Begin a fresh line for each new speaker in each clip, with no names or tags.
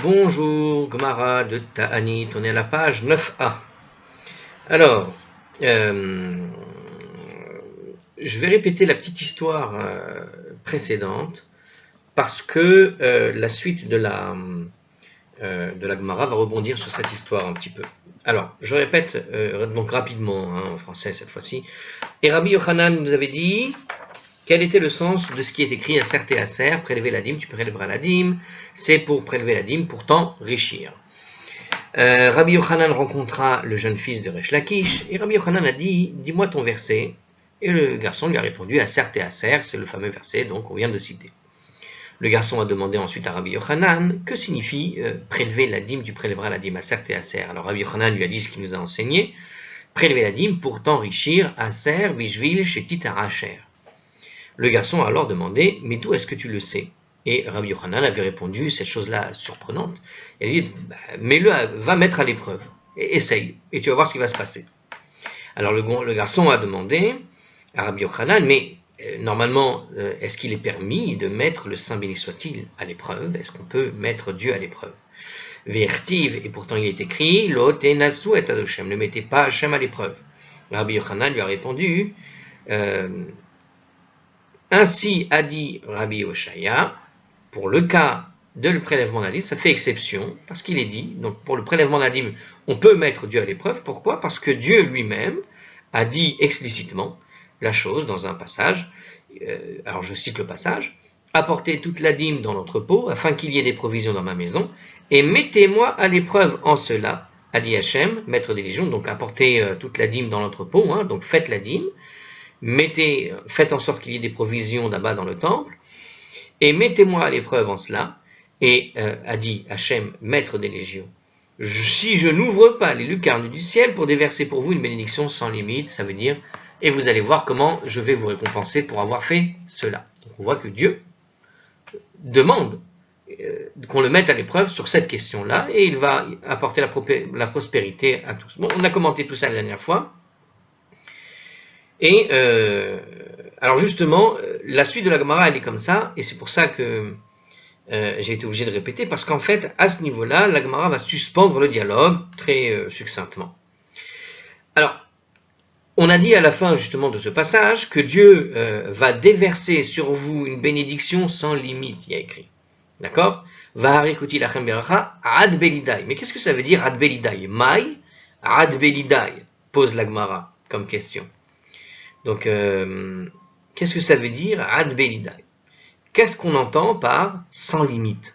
Bonjour, Gemara de Ta'anit, on est à la page 9a. Alors, je vais répéter la petite histoire précédente parce que la suite de la Gemara va rebondir sur cette histoire un petit peu. Alors, je répète donc rapidement, en français cette fois-ci. Et Rabbi Yochanan nous avait dit quel était le sens de ce qui est écrit à Ser et à Ser, prélever la dîme, tu prélèveras la dîme, c'est pour prélever la dîme, pour t'enrichir. Rabbi Yochanan rencontra le jeune fils de Resh Lakish, et Rabbi Yochanan a dit, dis-moi ton verset. Et le garçon lui a répondu à Ser et à Ser, c'est le fameux verset donc on vient de citer. Le garçon a demandé ensuite à Rabbi Yochanan, que signifie prélever la dîme, tu prélèveras la dîme à Ser et à Ser. Alors Rabbi Yochanan lui a dit ce qu'il nous a enseigné, prélever la dîme pour t'enrichir à Ser, Bishvil, Shetit Aracher. Le garçon a alors demandé, mais d'où est-ce que tu le sais? Et Rabbi Yochanan avait répondu cette chose-là surprenante. Il a dit, mets-le, va mettre à l'épreuve, et essaye, et tu vas voir ce qui va se passer. Alors le garçon a demandé à Rabbi Yochanan, mais normalement, est-ce qu'il est permis de mettre le Saint béni soit-il à l'épreuve? Est-ce qu'on peut mettre Dieu à l'épreuve? Vertiv, et pourtant il est écrit, Lo tenasu et Adoshem, ne mettez pas Hachem à l'épreuve. Rabbi Yochanan lui a répondu, ainsi a dit Rabbi Oshaya, pour le cas de le prélèvement de la dîme, ça fait exception, parce qu'il est dit, donc pour le prélèvement de la dîme, on peut mettre Dieu à l'épreuve. Pourquoi? Parce que Dieu lui-même a dit explicitement la chose dans un passage, alors je cite le passage, apportez toute la dîme dans l'entrepôt, afin qu'il y ait des provisions dans ma maison, et mettez-moi à l'épreuve en cela, a dit Hachem, maître des légions, donc apportez toute la dîme dans l'entrepôt, donc faites la dîme, faites en sorte qu'il y ait des provisions là-bas dans le temple, et mettez-moi à l'épreuve en cela, et a dit Hachem, maître des légions, si je n'ouvre pas les lucarnes du ciel pour déverser pour vous une bénédiction sans limite, ça veut dire, et vous allez voir comment je vais vous récompenser pour avoir fait cela. Donc on voit que Dieu demande qu'on le mette à l'épreuve sur cette question-là, et il va apporter la prospérité à tous. Bon, on a commenté tout ça la dernière fois. Et alors justement, la suite de la Gemara, elle est comme ça, et c'est pour ça que j'ai été obligé de répéter, parce qu'en fait, à ce niveau-là, la Gemara va suspendre le dialogue très succinctement. Alors, on a dit à la fin justement de ce passage que Dieu va déverser sur vous une bénédiction sans limite, il y a écrit. D'accord? Vaharikuti lachem beracha ad belidai. Mais qu'est-ce que ça veut dire ad belidai? Mai ad belidai, pose la Gemara comme question. Donc, qu'est-ce que ça veut dire ad belidai? Qu'est-ce qu'on entend par sans limite?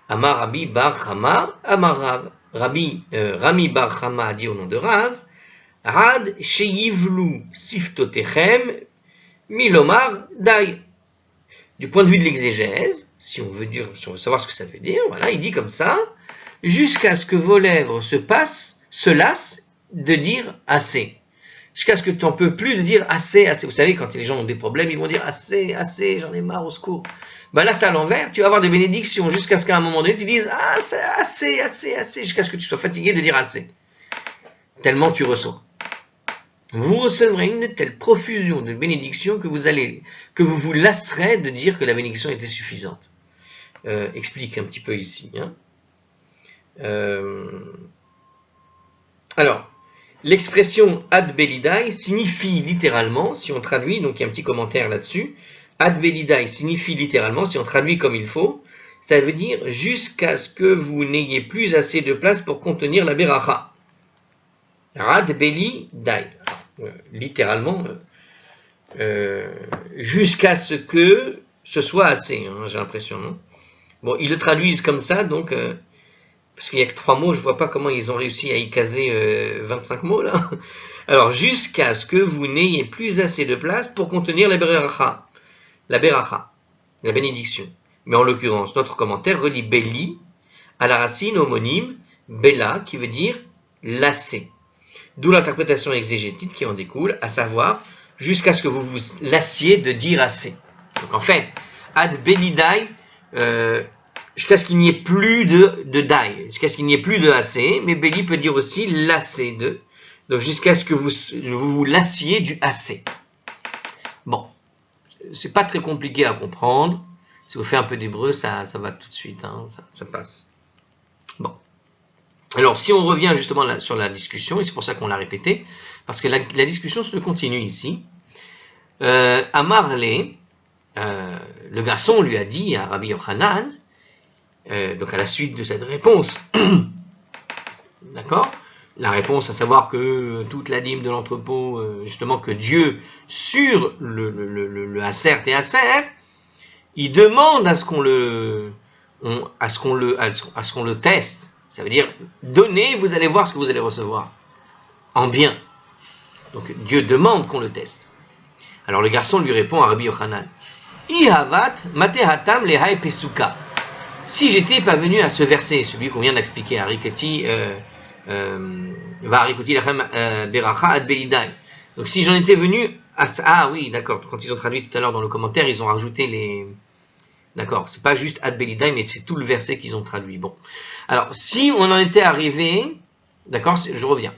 Amar Rabbi Bar Chama, Amar Rav. Rami Bar Chama a dit au nom de Rav, Ad sheyivlu siftotechem milomar dai. Du point de vue de l'exégèse, si on veut savoir ce que ça veut dire, voilà, il dit comme ça, jusqu'à ce que vos lèvres se lassent de dire assez. Jusqu'à ce que tu n'en peux plus de dire assez, assez. Vous savez, quand les gens ont des problèmes, ils vont dire assez, assez, j'en ai marre, au secours. Ben là, c'est à l'envers, tu vas avoir des bénédictions jusqu'à ce qu'à un moment donné, tu dises c'est assez, assez, assez, jusqu'à ce que tu sois fatigué de dire assez. Tellement tu reçois. Vous recevrez une telle profusion de bénédictions que vous vous lasserez de dire que la bénédiction était suffisante. Explique un petit peu ici. Alors, l'expression ad belidai signifie littéralement, si on traduit, donc il y a un petit commentaire là-dessus, ad belidai signifie littéralement, si on traduit comme il faut, ça veut dire jusqu'à ce que vous n'ayez plus assez de place pour contenir la beracha. Ad belidai, littéralement, jusqu'à ce que ce soit assez, j'ai l'impression. Non? Bon, ils le traduisent comme ça, donc... parce qu'il n'y a que 3 mots, je ne vois pas comment ils ont réussi à y caser 25 mots là. Alors, jusqu'à ce que vous n'ayez plus assez de place pour contenir la beracha, la bénédiction. Mais en l'occurrence, notre commentaire relie Beli à la racine homonyme Bella, qui veut dire lasser. D'où l'interprétation exégétique qui en découle, à savoir jusqu'à ce que vous vous lassiez de dire assez. Donc en fait, ad belidai, jusqu'à ce qu'il n'y ait plus de dai, jusqu'à ce qu'il n'y ait plus de assez, mais Béli peut dire aussi lasser de, donc jusqu'à ce que vous vous lassiez du assez. Bon, c'est pas très compliqué à comprendre, si vous faites un peu d'hébreu, ça va tout de suite, ça passe. Bon. Alors, si on revient justement là, sur la discussion, et c'est pour ça qu'on l'a répété, parce que la discussion se continue ici. Amarle, le garçon lui a dit à Rabbi Yochanan, donc à la suite de cette réponse, d'accord, la réponse à savoir que toute la dîme de l'entrepôt, justement que Dieu, sur le Aser et Aser, il demande à ce qu'on le teste. Ça veut dire, donnez, vous allez voir ce que vous allez recevoir. En bien. Donc Dieu demande qu'on le teste. Alors le garçon lui répond à Rabbi Yochanan, Ihavat matehatam lehai pesuka. Si j'étais pas venu à ce verset, celui qu'on vient d'expliquer, Arikati Varikoti lachem beracha ad belidai. Donc si j'en étais venu à ça, ah oui, d'accord, quand ils ont traduit tout à l'heure dans le commentaire, ils ont rajouté les... D'accord, c'est pas juste ad belidai, mais c'est tout le verset qu'ils ont traduit. Bon. Alors, si on en était arrivé, d'accord, je reviens.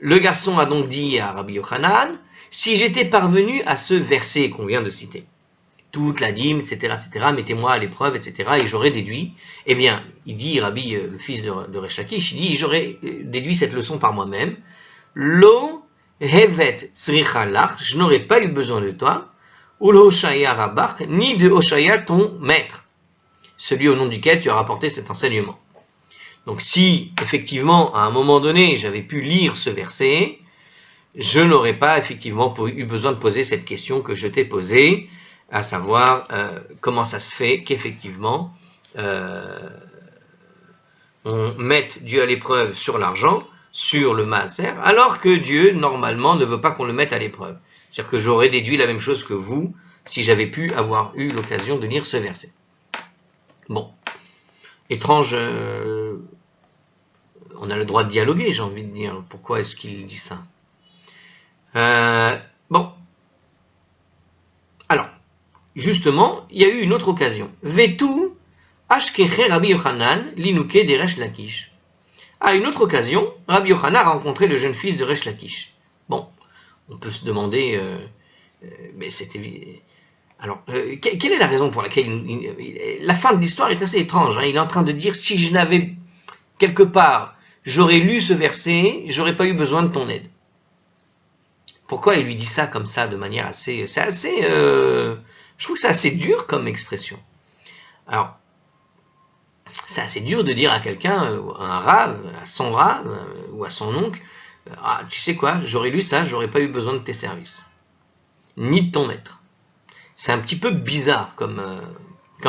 Le garçon a donc dit à Rabbi Yochanan, si j'étais parvenu à ce verset qu'on vient de citer, toute la dîme, etc., mettez-moi à l'épreuve, etc., et j'aurais déduit, eh bien, il dit, Rabbi, le fils de Resh Lakish, il dit, j'aurais déduit cette leçon par moi-même, Lo hevet tzricha lach, je n'aurais pas eu besoin de toi, ou l'Hoshaya rabach, ni de Hoshaya ton maître, celui au nom duquel tu as rapporté cet enseignement. Donc si, effectivement, à un moment donné, j'avais pu lire ce verset, je n'aurais pas, effectivement, eu besoin de poser cette question que je t'ai posée, à savoir, comment ça se fait qu'effectivement, on mette Dieu à l'épreuve sur l'argent, sur le maaser, alors que Dieu, normalement, ne veut pas qu'on le mette à l'épreuve. C'est-à-dire que j'aurais déduit la même chose que vous, si j'avais pu avoir eu l'occasion de lire ce verset. Bon. Étrange, on a le droit de dialoguer, j'ai envie de dire. Pourquoi est-ce qu'il dit ça? Bon. Alors, justement, il y a eu une autre occasion. Vetu ashkeche Rabbi Yochanan linuke de Resh Lakish. À une autre occasion, Rabbi Yochanan a rencontré le jeune fils de Resh Lakish. Bon, on peut se demander, mais c'était... Alors, quelle est la raison pour laquelle la fin de l'histoire est assez étrange, hein. Il est en train de dire, si je n'avais quelque part, j'aurais lu ce verset, j'aurais pas eu besoin de ton aide. Pourquoi il lui dit ça comme ça, de manière assez... C'est assez... je trouve que c'est assez dur comme expression. Alors, c'est assez dur de dire à quelqu'un, à un rave, à son rave, ou à son oncle, ah, tu sais quoi, j'aurais lu ça, j'aurais pas eu besoin de tes services. Ni de ton maître. C'est un petit peu bizarre comme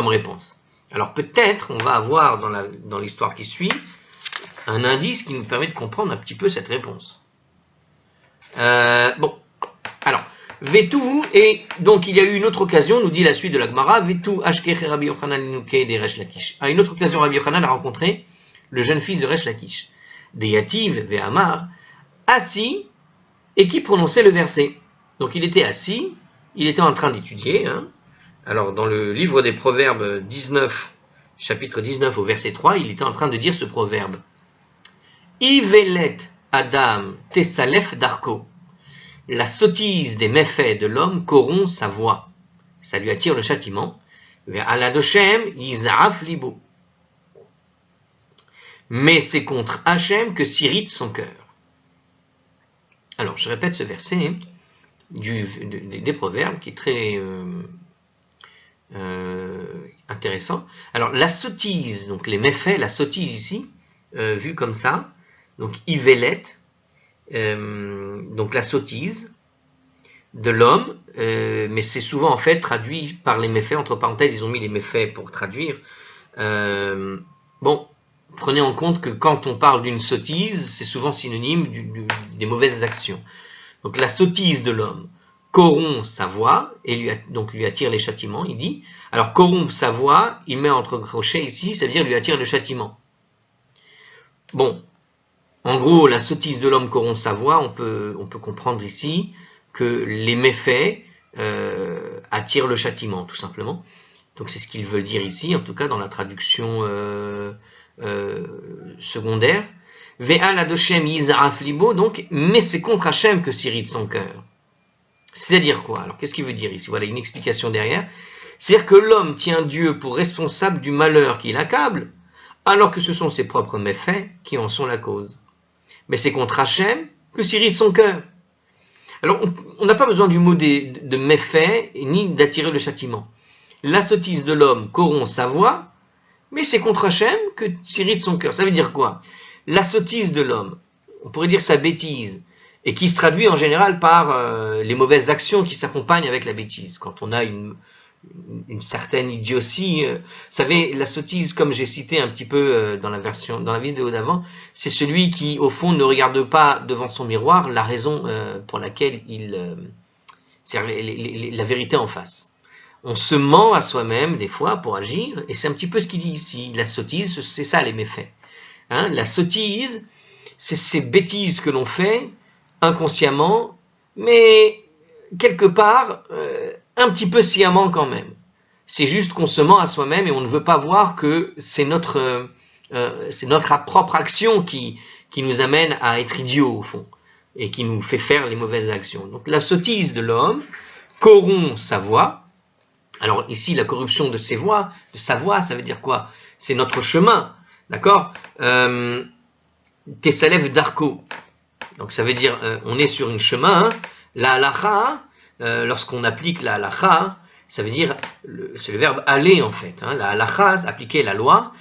réponse. Alors peut-être on va avoir dans l'histoire qui suit un indice qui nous permet de comprendre un petit peu cette réponse. Bon, alors, Vetu, et donc il y a eu une autre occasion, nous dit la suite de la Gemara, Vetu ashkech Rabbi Yochanan linuke de Resh Lakish. À une autre occasion, Rabbi Yochanan a rencontré le jeune fils de Resh Lakish, de Yativ ve'amar, assis, et qui prononçait le verset. Donc il était assis, il était en train d'étudier. Hein. Alors dans le livre des Proverbes 19, chapitre 19 au verset 3, il était en train de dire ce proverbe. Ivelet Adam Tessalef Darko. La sottise des méfaits de l'homme corrompt sa voix. Ça lui attire le châtiment. Aladoshem Yizaaf Libo. Mais c'est contre Hachem que s'irrite son cœur. Alors je répète ce verset des Proverbes qui est très intéressant. Alors la sottise, donc les méfaits, la sottise ici, vue comme ça, donc Ivelet, donc la sottise de l'homme, mais c'est souvent en fait traduit par les méfaits, entre parenthèses ils ont mis les méfaits pour traduire. Bon, prenez en compte que quand on parle d'une sottise, c'est souvent synonyme des mauvaises actions. Donc la sottise de l'homme corrompt sa voix et lui attire les châtiments, il dit. Alors corrompt sa voix, il met entre crochets ici, ça veut dire lui attire le châtiment. Bon, en gros, la sottise de l'homme corrompt sa voix, on peut comprendre ici que les méfaits attirent le châtiment, tout simplement. Donc c'est ce qu'il veut dire ici, en tout cas dans la traduction secondaire. Ve'al adoshem yizaraf libo, donc, mais c'est contre Hachem que s'irrite son cœur. C'est-à-dire quoi? Alors, qu'est-ce qu'il veut dire ici? Voilà une explication derrière. C'est-à-dire que l'homme tient Dieu pour responsable du malheur qui l'accable, alors que ce sont ses propres méfaits qui en sont la cause. Mais c'est contre Hachem que s'irrite son cœur. Alors, on n'a pas besoin du mot de méfait, ni d'attirer le châtiment. La sottise de l'homme corrompt sa voix, mais c'est contre Hachem que s'irrite son cœur. Ça veut dire quoi? La sottise de l'homme, on pourrait dire sa bêtise, et qui se traduit en général par les mauvaises actions qui s'accompagnent avec la bêtise. Quand on a une certaine idiotie, vous savez, la sottise, comme j'ai cité un petit peu dans la vidéo d'avant, c'est celui qui, au fond, ne regarde pas devant son miroir la raison pour laquelle c'est la vérité en face. On se ment à soi-même des fois pour agir, et c'est un petit peu ce qu'il dit ici. La sottise, c'est ça les méfaits. Hein, la sottise, c'est ces bêtises que l'on fait inconsciemment, mais quelque part, un petit peu sciemment quand même. C'est juste qu'on se ment à soi-même et on ne veut pas voir que c'est notre propre action qui nous amène à être idiots au fond, et qui nous fait faire les mauvaises actions. Donc la sottise de l'homme corrompt sa voix. Alors ici, la corruption de sa voix, ça veut dire quoi? C'est notre chemin, d'accord? Tesalev Darko. Donc ça veut dire, on est sur un chemin, la halacha, lorsqu'on applique la halacha, ça veut dire, c'est le verbe aller en fait. La halacha, appliquer la loi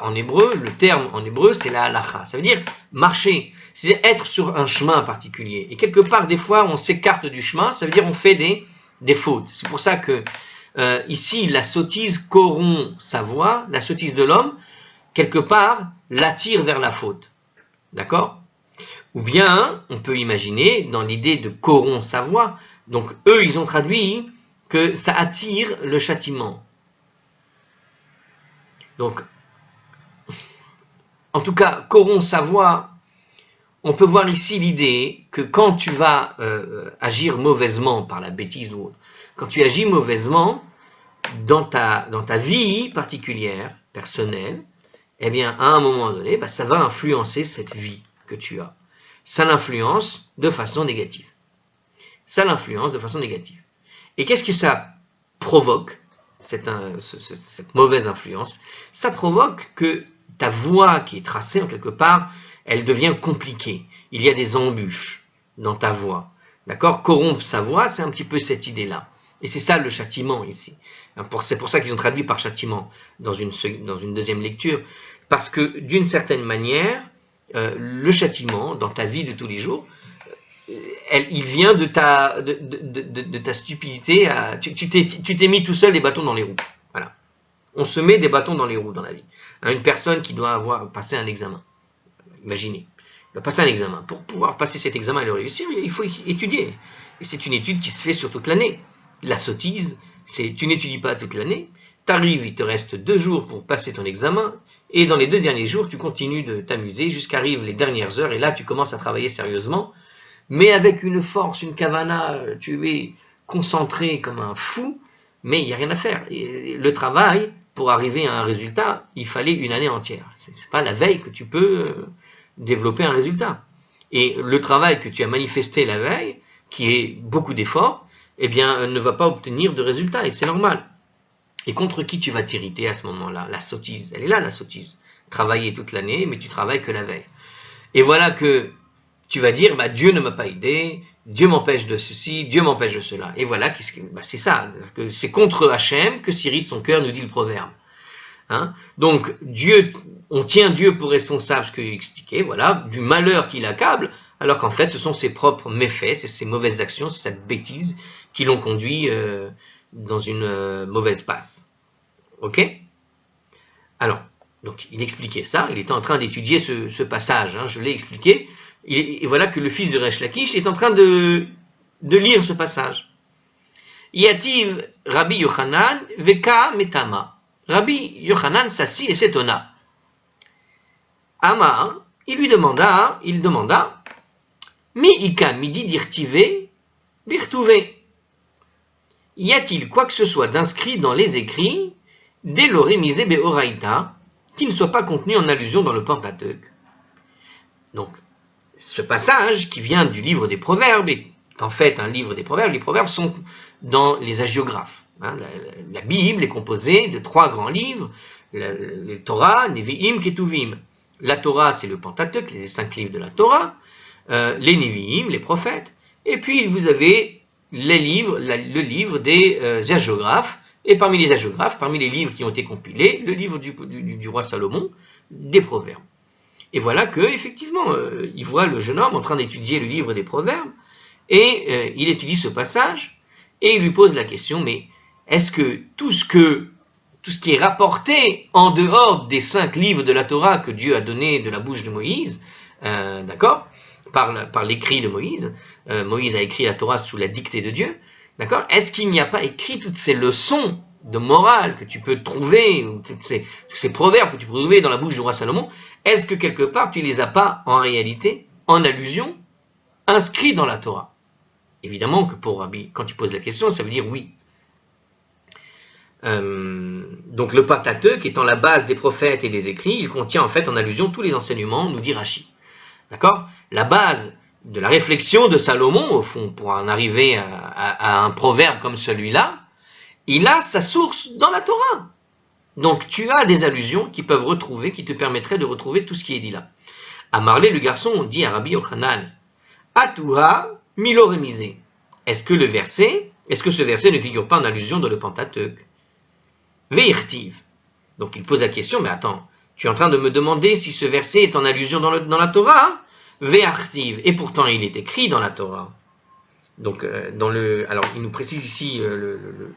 en hébreu, le terme en hébreu, c'est la halacha. Ça veut dire marcher, c'est être sur un chemin particulier. Et quelque part, des fois, on s'écarte du chemin, ça veut dire on fait des fautes. C'est pour ça que ici, la sottise corrompt sa voix, la sottise de l'homme, quelque part, l'attire vers la faute. D'accord? Ou bien, on peut imaginer, dans l'idée de corrompt sa voix, donc eux, ils ont traduit que ça attire le châtiment. Donc, en tout cas, corrompt sa voix, on peut voir ici l'idée que quand tu vas agir mauvaisement par la bêtise ou autre, quand tu agis mauvaisement dans ta vie particulière, personnelle, eh bien, à un moment donné, ça va influencer cette vie que tu as. Ça l'influence de façon négative. Et qu'est-ce que ça provoque, cette mauvaise influence? Ça provoque que ta voie qui est tracée en quelque part, elle devient compliquée. Il y a des embûches dans ta voie. D'accord? Corrompre sa voix, c'est un petit peu cette idée-là. Et c'est ça le châtiment ici. C'est pour ça qu'ils ont traduit par châtiment dans une deuxième lecture. Parce que d'une certaine manière, le châtiment dans ta vie de tous les jours, il vient de ta stupidité. Tu t'es mis tout seul des bâtons dans les roues. Voilà. On se met des bâtons dans les roues dans la vie. Une personne qui doit avoir passé un examen. Imaginez. Il va passer un examen. Pour pouvoir passer cet examen et le réussir, il faut étudier. Et c'est une étude qui se fait sur toute l'année. La sottise, c'est tu n'étudies pas toute l'année. Tu arrives, il te reste 2 jours pour passer ton examen. Et dans les 2 derniers jours, tu continues de t'amuser jusqu'arrivent les dernières heures. Et là, tu commences à travailler sérieusement. Mais avec une force, une kavana, tu es concentré comme un fou. Mais il n'y a rien à faire. Et le travail, pour arriver à un résultat, il fallait une année entière. Ce n'est pas la veille que tu peux développer un résultat. Et le travail que tu as manifesté la veille, qui est beaucoup d'efforts, eh bien, ne va pas obtenir de résultat. Et c'est normal. Et contre qui tu vas t'irriter à ce moment-là? La sottise. Elle est là, la sottise. Travailler toute l'année, mais tu travailles que la veille. Et voilà que tu vas dire, Dieu ne m'a pas aidé, Dieu m'empêche de ceci, Dieu m'empêche de cela. Et voilà, c'est ça. C'est contre Hachem que s'irrite son cœur, nous dit le proverbe. Hein? Donc, on tient Dieu pour responsable, ce que j'ai expliqué, voilà, du malheur qui l'accable, alors qu'en fait, ce sont ses propres méfaits, c'est ses mauvaises actions, c'est cette bêtise qui l'ont conduit dans une mauvaise passe. Ok? Alors, donc il expliquait ça, il était en train d'étudier ce passage, je l'ai expliqué, et voilà que le fils de Resh Lakish est en train de lire ce passage. Yativ Rabbi Yochanan Veka Metama. Rabbi Yochanan s'assit et s'étonna. Amar, il demanda, Mi ika midi dirtive, birtuve. Y a-t-il quoi que ce soit d'inscrit dans les écrits, dès l'orémisé beoraïta, qui ne soit pas contenu en allusion dans le Pentateuque? Donc, ce passage qui vient du livre des Proverbes est en fait un livre des Proverbes. Les Proverbes sont dans les hagiographes. La Bible est composée de 3 grands livres. le Torah, Nevi'im, Ketuvim. La Torah, c'est le Pentateuque, les 5 livres de la Torah, les Nevi'im, les prophètes, et puis vous avez les livres, le livre des hagiographes, et parmi les hagiographes, parmi les livres qui ont été compilés, le livre du roi Salomon, des Proverbes. Et voilà que, effectivement, il voit le jeune homme en train d'étudier le livre des Proverbes, et il étudie ce passage, et il lui pose la question, mais est-ce que tout ce qui est rapporté en dehors des 5 livres de la Torah que Dieu a donné de la bouche de Moïse, d'accord, par l'écrit de Moïse, Moïse a écrit la Torah sous la dictée de Dieu, d'accord, est-ce qu'il n'y a pas écrit toutes ces leçons de morale que tu peux trouver, tous ces proverbes que tu peux trouver dans la bouche du roi Salomon, est-ce que quelque part tu ne les as pas en réalité, en allusion, inscrits dans la Torah? Évidemment que pour Rabbi, quand tu poses la question, ça veut dire oui. Donc le Pentateuque étant la base des prophètes et des écrits, il contient en fait en allusion tous les enseignements, nous dit Rashi. D'accord? La base de la réflexion de Salomon, au fond, pour en arriver à un proverbe comme celui-là, il a sa source dans la Torah. Donc tu as des allusions qui peuvent retrouver, qui te permettraient de retrouver tout ce qui est dit là. À Marley, le garçon dit à Rabbi Yochanan, Atuha milo remisé. Est-ce que ce verset ne figure pas en allusion dans le Pentateuque? Veirtiv. Donc il pose la question, mais attends, tu es en train de me demander si ce verset est en allusion dans la Torah? Ve'artiv. Et pourtant il est écrit dans la Torah. Donc alors il nous précise ici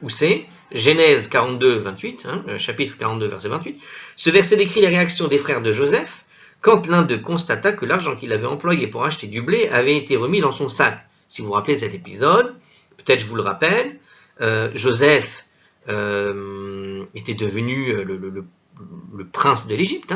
où c'est, Genèse 42, 28, chapitre 42, verset 28. Ce verset décrit les réactions des frères de Joseph quand l'un d'eux constata que l'argent qu'il avait employé pour acheter du blé avait été remis dans son sac. Si vous vous rappelez de cet épisode, peut-être je vous le rappelle, Joseph était devenu le prince de l'Égypte,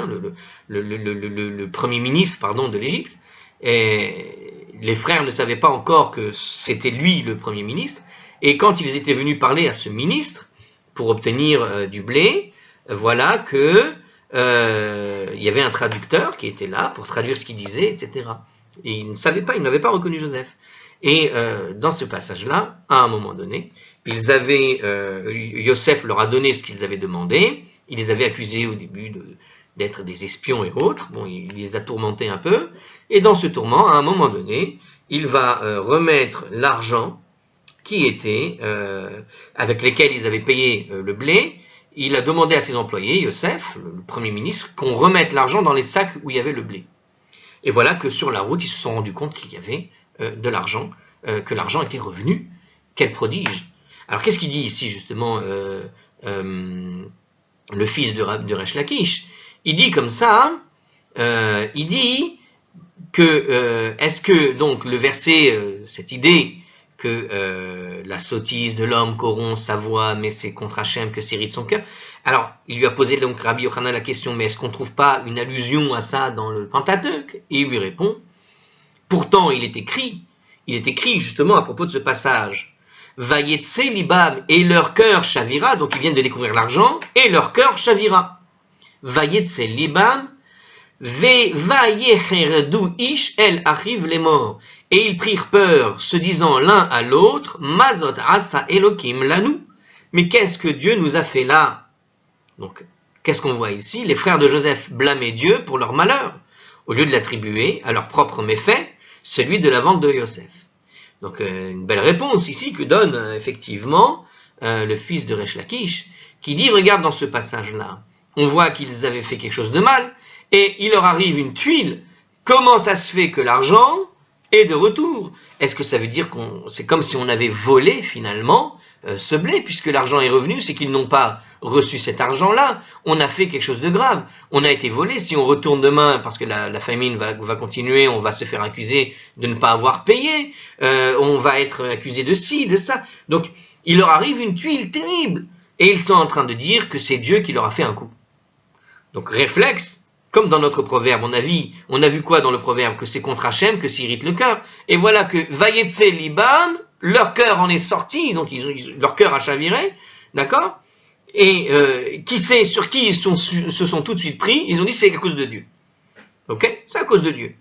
le premier ministre, pardon, de l'Égypte. Et les frères ne savaient pas encore que c'était lui le premier ministre. Et quand ils étaient venus parler à ce ministre pour obtenir du blé, voilà que il y avait un traducteur qui était là pour traduire ce qu'il disait, etc. Et ils ne savaient pas, ils n'avaient pas reconnu Joseph. Et dans ce passage-là, à un moment donné, Yosef leur a donné ce qu'ils avaient demandé. Il les avait accusés au début d'être des espions et autres. Bon, il les a tourmentés un peu. Et dans ce tourment, à un moment donné, il va remettre l'argent qui était avec lesquels ils avaient payé le blé. Il a demandé à ses employés, Yosef, le premier ministre, qu'on remette l'argent dans les sacs où il y avait le blé. Et voilà que sur la route, ils se sont rendus compte qu'il y avait de l'argent, que l'argent était revenu. Quel prodige! Alors qu'est-ce qu'il dit ici justement le fils de Resh Lakish? Il dit comme ça, il dit que est-ce que donc le verset, cette idée que la sottise de l'homme corrompt sa voix, mais c'est contre Hachem que s'irrite son cœur. Alors, il lui a posé donc Rabbi Yochanan la question, mais est-ce qu'on ne trouve pas une allusion à ça dans le Pentateuque? Et il lui répond, pourtant il est écrit justement à propos de ce passage, Vayetse libam, et leur cœur chavira, donc ils viennent de découvrir l'argent, et leur cœur chavira. Vayetse libam, vayecherdu ish el achiv les morts. Et ils prirent peur, se disant l'un à l'autre, Mazot asa Elokim lanu. Mais qu'est-ce que Dieu nous a fait là? Donc, qu'est-ce qu'on voit ici? Les frères de Joseph blâmaient Dieu pour leur malheur, au lieu de l'attribuer à leur propre méfait, celui de la vente de Yosef. Donc, une belle réponse ici que donne effectivement le fils de Resh Lakish, qui dit, regarde dans ce passage-là, on voit qu'ils avaient fait quelque chose de mal, et il leur arrive une tuile. Comment ça se fait que l'argent est de retour? Est-ce que ça veut dire c'est comme si on avait volé finalement ce blé, puisque l'argent est revenu, c'est qu'ils n'ont pas reçu cet argent-là, on a fait quelque chose de grave, on a été volé. Si on retourne demain, parce que la famine va continuer, on va se faire accuser de ne pas avoir payé, on va être accusé de ci, de ça. Donc il leur arrive une tuile terrible, et ils sont en train de dire que c'est Dieu qui leur a fait un coup. Donc réflexe, comme dans notre proverbe, on a vu quoi dans le proverbe? Que c'est contre Hachem que s'irrite le cœur. Et voilà que Vayetse libam, leur cœur en est sorti, donc leur cœur a chaviré, d'accord? Et qui sait sur qui ils se sont tout de suite pris? Ils ont dit c'est à cause de Dieu. Ok? C'est à cause de Dieu.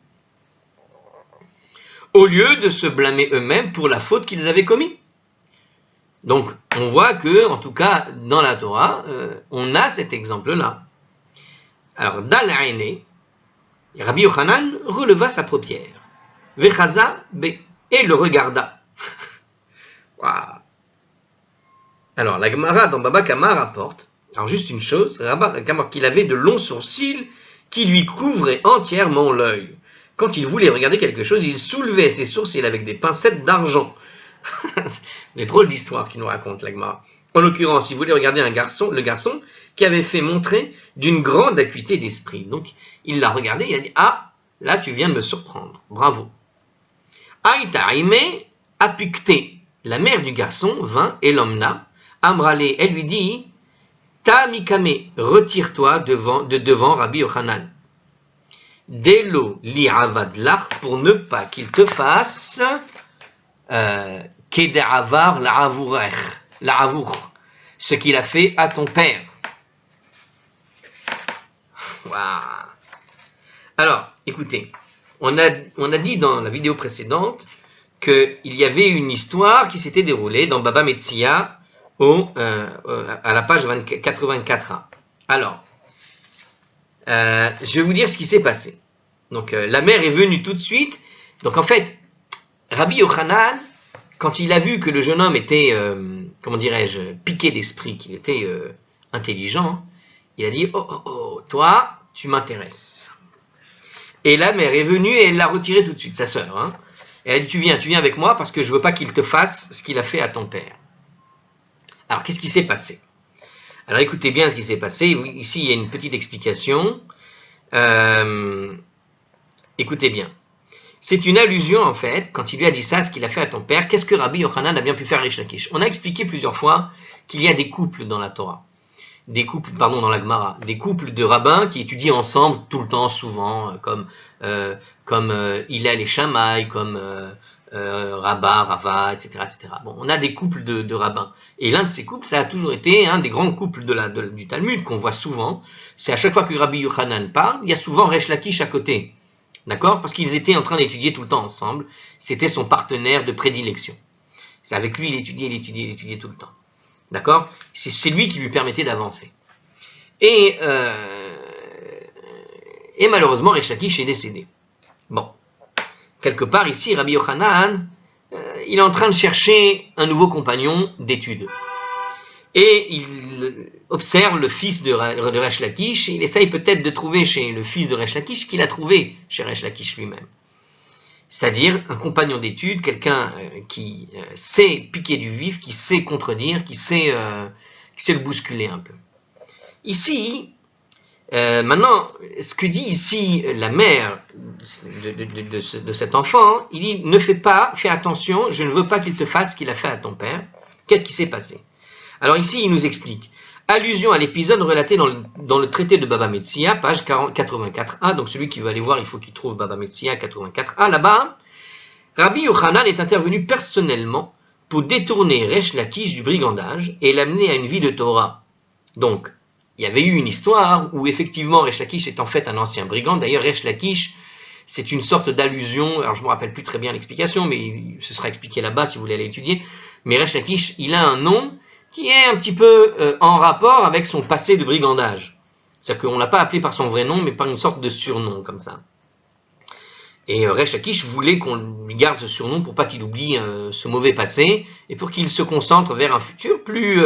Au lieu de se blâmer eux-mêmes pour la faute qu'ils avaient commise. Donc, on voit que, en tout cas, dans la Torah, on a cet exemple-là. Alors, Dal Aine, Rabbi Yochanan releva sa paupière. Vechaza be, et le regarda. Wow. Alors, la Gemara dans Baba Kama rapporte, alors juste une chose, qu'il avait de longs sourcils qui lui couvraient entièrement l'œil. Quand il voulait regarder quelque chose, il soulevait ses sourcils avec des pincettes d'argent. Des drôles d'histoires qu'il nous raconte, la Gemara. En l'occurrence, il voulait regarder le garçon qui avait fait montrer d'une grande acuité d'esprit. Donc, il l'a regardé, il a dit, ah, là, tu viens de me surprendre. Bravo. Aïta Aime apicté. La mère du garçon vint et l'emmena. Amrale, elle lui dit, Ta mikame, retire-toi de devant Rabbi Yochanan. Delo li avadlach, pour ne pas qu'il te fasse kede'avar la'avour, ce qu'il a fait à ton père. Wow. Alors, écoutez, on a dit dans la vidéo précédente qu'il y avait une histoire qui s'était déroulée dans Baba Metzia à la page 84a. Alors, je vais vous dire ce qui s'est passé. Donc, la mère est venue tout de suite. Donc, en fait, Rabbi Yochanan, quand il a vu que le jeune homme était, comment dirais-je, piqué d'esprit, qu'il était intelligent, il a dit, oh, toi, tu m'intéresses. Et la mère est venue et elle l'a retiré tout de suite, sa sœur. Hein. Et elle dit, tu viens avec moi parce que je veux pas qu'il te fasse ce qu'il a fait à ton père. Alors, qu'est-ce qui s'est passé? Alors, écoutez bien ce qui s'est passé. Ici, il y a une petite explication. Écoutez bien. C'est une allusion, en fait, quand il lui a dit ça, ce qu'il a fait à ton père. Qu'est-ce que Rabbi Yochanan a bien pu faire à Resh Lakish? On a expliqué plusieurs fois qu'il y a des couples dans la Torah. Dans la Gemara. Des couples de rabbins qui étudient ensemble tout le temps, souvent, comme Hillel et Shammai, comme Rabba, Rava, etc., etc. Bon, on a des couples de rabbins. Et l'un de ces couples, ça a toujours été un des grands couples du Talmud qu'on voit souvent. C'est à chaque fois que Rabbi Yochanan parle, il y a souvent Resh Lakish à côté. D'accord? Parce qu'ils étaient en train d'étudier tout le temps ensemble. C'était son partenaire de prédilection. C'est avec lui, il étudiait tout le temps. D'accord? C'est lui qui lui permettait d'avancer. Et malheureusement, Resh Lakish est décédé. Bon. Quelque part ici, Rabbi Yochanan, il est en train de chercher un nouveau compagnon d'études. Et il observe le fils de Resh Lakish, et il essaye peut-être de trouver chez le fils de Resh Lakish ce qu'il a trouvé chez Resh Lakish lui-même. C'est-à-dire un compagnon d'études, quelqu'un qui sait piquer du vif, qui sait contredire, qui sait le bousculer un peu. Ici, maintenant, ce que dit ici la mère de cet enfant, il dit, fais attention, je ne veux pas qu'il te fasse ce qu'il a fait à ton père. Qu'est-ce qui s'est passé? Alors ici, il nous explique. Allusion à l'épisode relaté dans le traité de Baba Metzia, page 84a. Donc celui qui veut aller voir, il faut qu'il trouve Baba Metzia 84a. Là-bas, Rabbi Yochanan est intervenu personnellement pour détourner Resh Lakish du brigandage et l'amener à une vie de Torah. Donc, il y avait eu une histoire où effectivement Resh Lakish est en fait un ancien brigand. D'ailleurs, Resh Lakish, c'est une sorte d'allusion. Alors je ne me rappelle plus très bien l'explication, mais ce sera expliqué là-bas si vous voulez aller étudier. Mais Resh Lakish, il a un nom qui est un petit peu en rapport avec son passé de brigandage. C'est-à-dire qu'on ne l'a pas appelé par son vrai nom, mais par une sorte de surnom, comme ça. Et Resh Lakish voulait qu'on lui garde ce surnom pour pas qu'il oublie ce mauvais passé, et pour qu'il se concentre vers un futur plus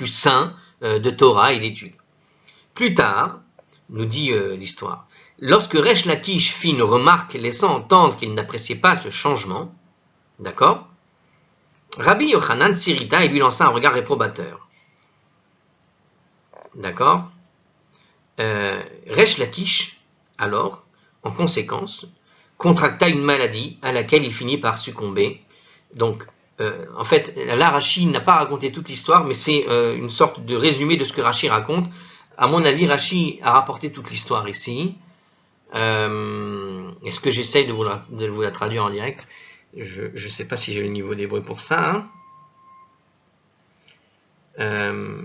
sain de Torah et d'études. Plus tard, nous dit l'histoire, lorsque Resh Lakish fit une remarque laissant entendre qu'il n'appréciait pas ce changement, d'accord, Rabbi Yochanan s'irrita et lui lança un regard réprobateur. D'accord? Resh Lakish, alors, en conséquence, contracta une maladie à laquelle il finit par succomber. Donc, en fait, là, Rashi n'a pas raconté toute l'histoire, mais c'est une sorte de résumé de ce que Rashi raconte. À mon avis, Rashi a rapporté toute l'histoire ici. Est-ce que j'essaye de vous la traduire en direct? Je ne sais pas si j'ai le niveau d'hébreu pour ça. Est-ce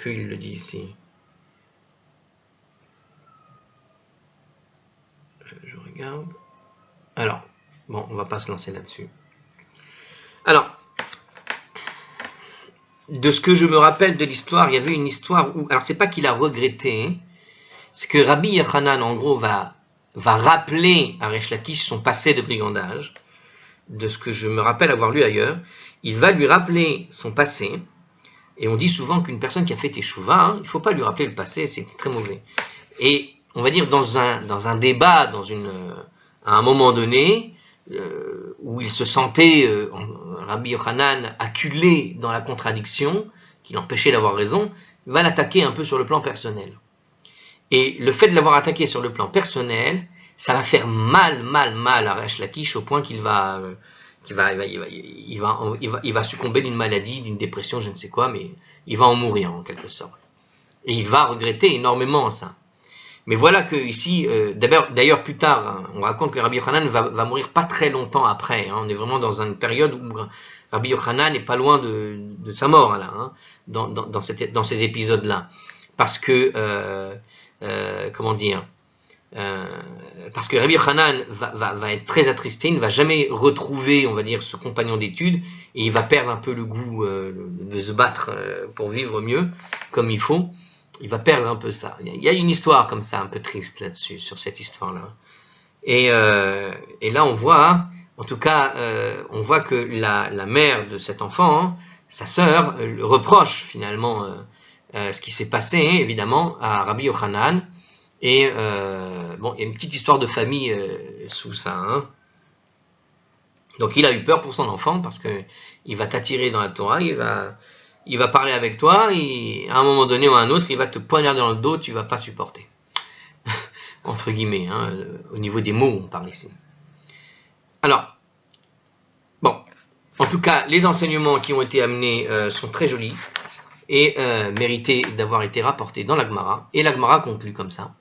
qu'il le dit ici? Je regarde. Alors, bon, on va pas se lancer là-dessus. Alors, de ce que je me rappelle de l'histoire, il y avait une histoire où, alors c'est pas qu'il a regretté, c'est que Rabbi Yochanan, en gros, va rappeler à Resh Lakish son passé de brigandage, de ce que je me rappelle avoir lu ailleurs. Il va lui rappeler son passé, et on dit souvent qu'une personne qui a fait teshuva, il ne faut pas lui rappeler le passé, c'est très mauvais. Et on va dire dans un débat, à un moment donné, où il se sentait, Rabbi Yochanan, acculé dans la contradiction, qui l'empêchait d'avoir raison, il va l'attaquer un peu sur le plan personnel. Et le fait de l'avoir attaqué sur le plan personnel, ça va faire mal à Resh Lakish au point qu'il va succomber d'une maladie, d'une dépression, je ne sais quoi, mais il va en mourir en quelque sorte. Et il va regretter énormément ça. Mais voilà que ici, d'ailleurs plus tard, on raconte que Rabbi Yochanan va mourir pas très longtemps après. On est vraiment dans une période où Rabbi Yochanan n'est pas loin de sa mort là, dans ces épisodes-là, parce que parce que Rabbi Yochanan va être très attristé, il ne va jamais retrouver, on va dire, ce compagnon d'études, et il va perdre un peu le goût de se battre pour vivre mieux, comme il faut. Il va perdre un peu ça. Il y a une histoire comme ça, un peu triste là-dessus, sur cette histoire-là. Et là, on voit, en tout cas, on voit que la mère de cet enfant, sa sœur, reproche finalement ce qui s'est passé, évidemment, à Rabbi Yochanan. Et il y a une petite histoire de famille sous ça. Donc il a eu peur pour son enfant parce que il va t'attirer dans la Torah, il va parler avec toi, et à un moment donné ou à un autre, il va te poignarder dans le dos, tu vas pas supporter. Entre guillemets, au niveau des mots, on parle ici. Alors, bon, en tout cas, les enseignements qui ont été amenés sont très jolis et méritaient d'avoir été rapportés dans la Gemara. Et la Gemara conclut comme ça.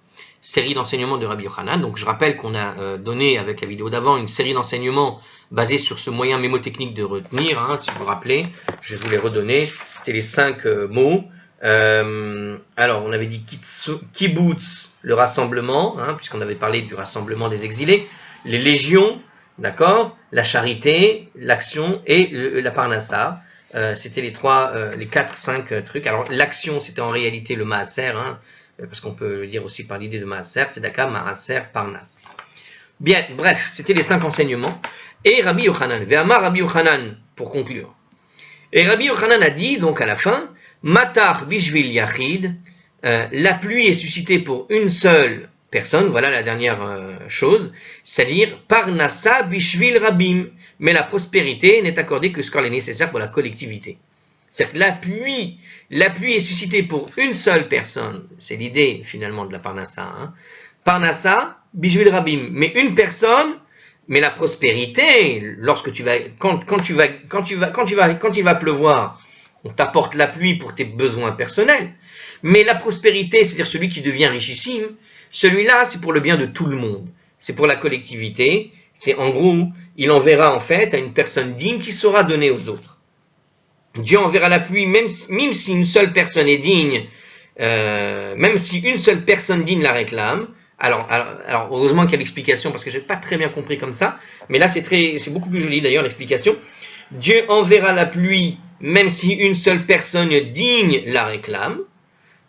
Série d'enseignements de Rabbi Yochanan. Donc je rappelle qu'on a donné avec la vidéo d'avant une série d'enseignements basés sur ce moyen mémotechnique de retenir, si vous vous rappelez, je vais vous les redonner. C'était les 5 mots. Alors on avait dit kibbutz, le rassemblement, puisqu'on avait parlé du rassemblement des exilés, les légions, d'accord, la charité, l'action et la parnassa. C'était les 4, 5 trucs. Alors l'action, c'était en réalité le maaser, parce qu'on peut le dire aussi par l'idée de maaser, tzedaka, maaser, parnas. Bien, bref, c'était les 5 enseignements. Et Rabbi Yochanan, Ve'amar Rabbi Yochanan, pour conclure. Et Rabbi Yochanan a dit, donc à la fin, Matar bishvil yachid, la pluie est suscitée pour une seule personne, voilà la dernière chose, c'est-à-dire parnassa bishvil rabim, mais la prospérité n'est accordée que ce qu'elle est nécessaire pour la collectivité. C'est-à-dire que la pluie est suscitée pour une seule personne, c'est l'idée finalement de la parnassa, parnassa bishvil rabim, mais une personne. Mais la prospérité, quand il va pleuvoir, on t'apporte la pluie pour tes besoins personnels. Mais la prospérité, c'est-à-dire celui qui devient richissime, celui-là, c'est pour le bien de tout le monde. C'est pour la collectivité. C'est en gros, il enverra en fait à une personne digne qui saura donner aux autres. Dieu enverra la pluie, même si une seule personne est digne, même si une seule personne digne la réclame. Alors, heureusement qu'il y a l'explication, parce que je n'ai pas très bien compris comme ça, mais là c'est beaucoup plus joli d'ailleurs l'explication. Dieu enverra la pluie, même si une seule personne digne la réclame,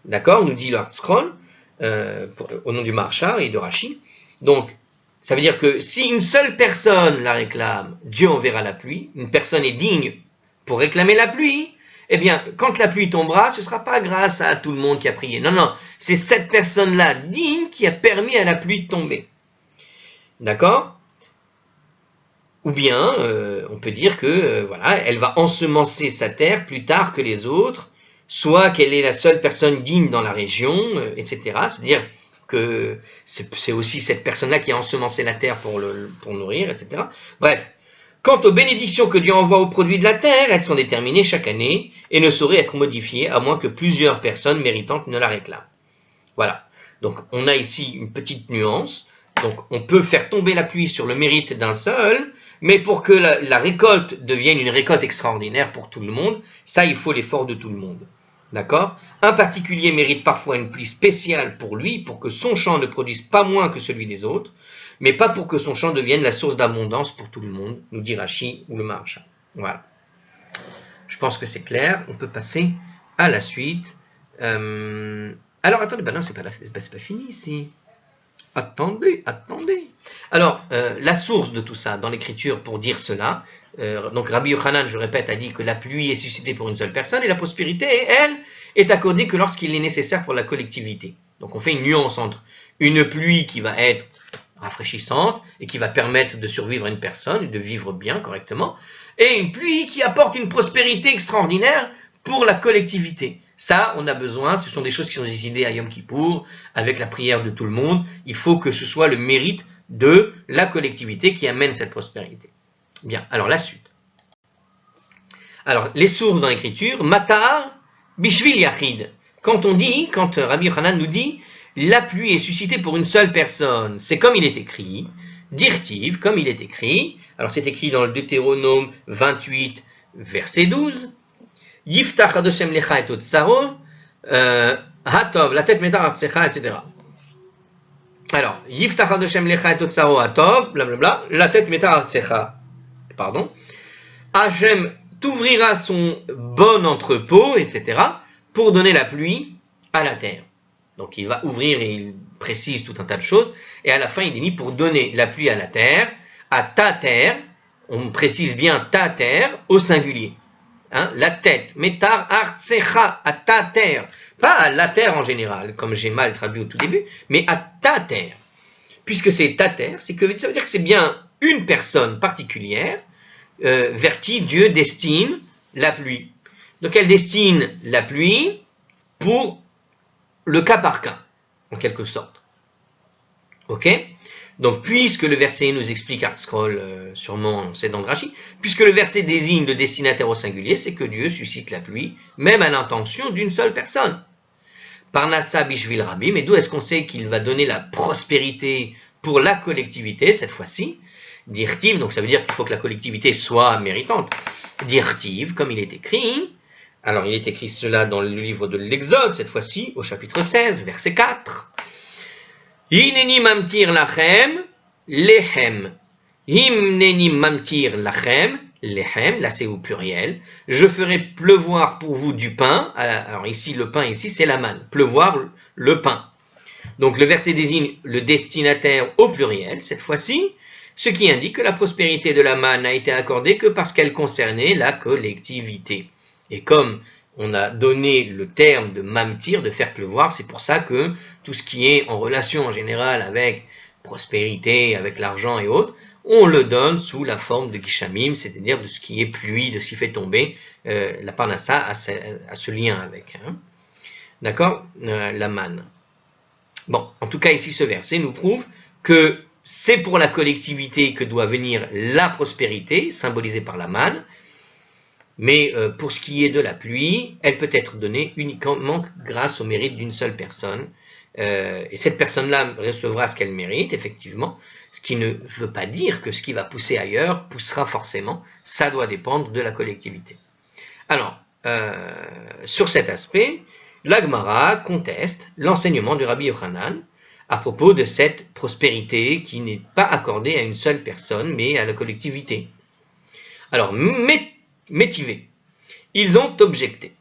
d'accord, nous dit le Hartzkron, au nom du Maharshar et de Rashi. Donc, ça veut dire que si une seule personne la réclame, Dieu enverra la pluie, une personne est digne pour réclamer la pluie, eh bien, quand la pluie tombera, ce ne sera pas grâce à tout le monde qui a prié. Non, c'est cette personne-là digne qui a permis à la pluie de tomber. D'accord ? Ou bien, on peut dire que, elle va ensemencer sa terre plus tard que les autres, soit qu'elle est la seule personne digne dans la région, etc. C'est-à-dire que c'est aussi cette personne-là qui a ensemencé la terre pour nourrir, etc. Bref. Quant aux bénédictions que Dieu envoie aux produits de la terre, elles sont déterminées chaque année et ne sauraient être modifiées à moins que plusieurs personnes méritantes ne la réclament. Voilà. Donc on a ici une petite nuance. Donc on peut faire tomber la pluie sur le mérite d'un seul, mais pour que la récolte devienne une récolte extraordinaire pour tout le monde, ça il faut l'effort de tout le monde. D'accord ? Un particulier mérite parfois une pluie spéciale pour lui, pour que son champ ne produise pas moins que celui des autres, mais pas pour que son champ devienne la source d'abondance pour tout le monde, nous dit Rashi ou le Maharshal. Voilà. Je pense que c'est clair. On peut passer à la suite. Alors, attendez, non, c'est pas fini ici. Attendez. Alors, la source de tout ça dans l'écriture pour dire cela, donc Rabbi Yochanan, je répète, a dit que la pluie est suscitée pour une seule personne et la prospérité, elle, est accordée que lorsqu'il est nécessaire pour la collectivité. Donc on fait une nuance entre une pluie qui va être rafraîchissante et qui va permettre de survivre à une personne, de vivre bien, correctement, et une pluie qui apporte une prospérité extraordinaire pour la collectivité. Ça, on a besoin, ce sont des choses qui sont décidées à Yom Kippour, avec la prière de tout le monde. Il faut que ce soit le mérite de la collectivité qui amène cette prospérité. Bien, alors la suite. Alors, les sources dans l'écriture, Matar, Bishvil Yachid. Quand Rabbi Yochanan nous dit, la pluie est suscitée pour une seule personne, c'est comme il est écrit, Dirtiv, comme il est écrit, alors c'est écrit dans le Deutéronome 28, verset 12, Yiftach Adoshem Lecha et Otsaro, Hatov, la tête metar Artsecha, etc. Alors, Yiftach Adoshem Lecha et Otsaro, Hatov, blablabla, la tête metar Artsecha. Pardon. Hachem t'ouvrira son bon entrepôt, etc., pour donner la pluie à la terre. Donc il va ouvrir et il précise tout un tas de choses, et à la fin il dit pour donner la pluie à la terre, à ta terre, on précise bien ta terre au singulier. Hein, la tête, metar artsecha, à ta terre, pas à la terre en général, comme j'ai mal traduit au tout début, mais à ta terre. Puisque c'est ta terre, ça veut dire que c'est bien une personne particulière vers qui Dieu destine la pluie. Donc elle destine la pluie pour le cas par cas, en quelque sorte. Ok? Donc puisque le verset nous explique, Artscroll, sûrement c'est dans le Rashi, puisque le verset désigne le destinataire au singulier, c'est que Dieu suscite la pluie, même à l'intention d'une seule personne. Parnassa bishvil rabbi, mais d'où est-ce qu'on sait qu'il va donner la prospérité pour la collectivité, cette fois-ci? Dirtiv, donc ça veut dire qu'il faut que la collectivité soit méritante. Dirtiv, comme il est écrit, alors il est écrit cela dans le livre de l'Exode, cette fois-ci, au chapitre 16, verset 4. Hineni mamtir lachem, lechem. Himneni mamtir lachem, lechem, là c'est au pluriel. Je ferai pleuvoir pour vous du pain. Alors ici, le pain, ici, c'est la manne. Pleuvoir le pain. Donc le verset désigne le destinataire au pluriel, cette fois-ci, ce qui indique que la prospérité de la manne n'a été accordée que parce qu'elle concernait la collectivité. Et comme on a donné le terme de mamtir, de faire pleuvoir, c'est pour ça que tout ce qui est en relation en général avec prospérité, avec l'argent et autres, on le donne sous la forme de gishamim, c'est-à-dire de ce qui est pluie, de ce qui fait tomber. La parnassa a ce lien avec. Hein. D'accord, la manne. Bon, en tout cas ici ce verset nous prouve que c'est pour la collectivité que doit venir la prospérité, symbolisée par la manne, mais pour ce qui est de la pluie, elle peut être donnée uniquement grâce au mérite d'une seule personne, et cette personne-là recevra ce qu'elle mérite, effectivement, ce qui ne veut pas dire que ce qui va pousser ailleurs poussera forcément, ça doit dépendre de la collectivité. Alors, sur cet aspect, la Gemara conteste l'enseignement du Rabbi Yochanan à propos de cette prospérité qui n'est pas accordée à une seule personne, mais à la collectivité. Alors, métivé, ils ont objecté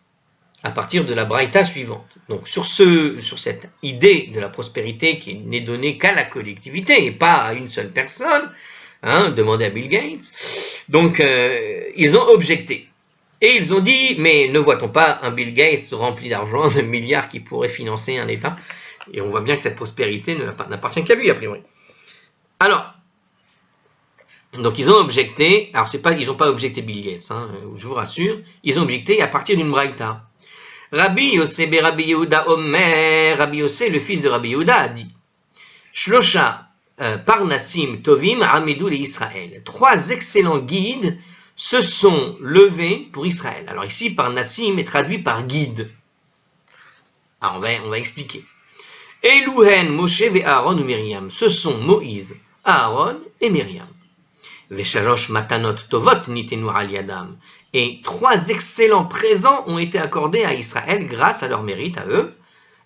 à partir de la braïta suivante. Donc, sur cette idée de la prospérité qui n'est donnée qu'à la collectivité et pas à une seule personne, hein, demandez à Bill Gates. Donc, ils ont objecté. Et ils ont dit, mais ne voit-on pas un Bill Gates rempli d'argent, de milliards qui pourrait financer un État? Et on voit bien que cette prospérité n'appartient qu'à lui, a priori. Alors, donc ils ont objecté, alors ils n'ont pas objecté Bill Gates, hein, je vous rassure, ils ont objecté à partir d'une braïta. Rabbi Yossé be Rabbi Yehuda Omer, Rabbi Yossé, le fils de Rabbi Yehuda, a dit, Shlosha Parnasim Tovim Amedou le Israël. 3 excellents guides se sont levés pour Israël. Alors ici, Parnasim est traduit par guide. Alors on va expliquer. Elouhen, Moshe et Aaron ou Myriam. Ce sont Moïse, Aaron et Myriam. Veshalosh matanot tovot nitenu al yadam. Et 3 excellents présents ont été accordés à Israël grâce à leur mérite à eux.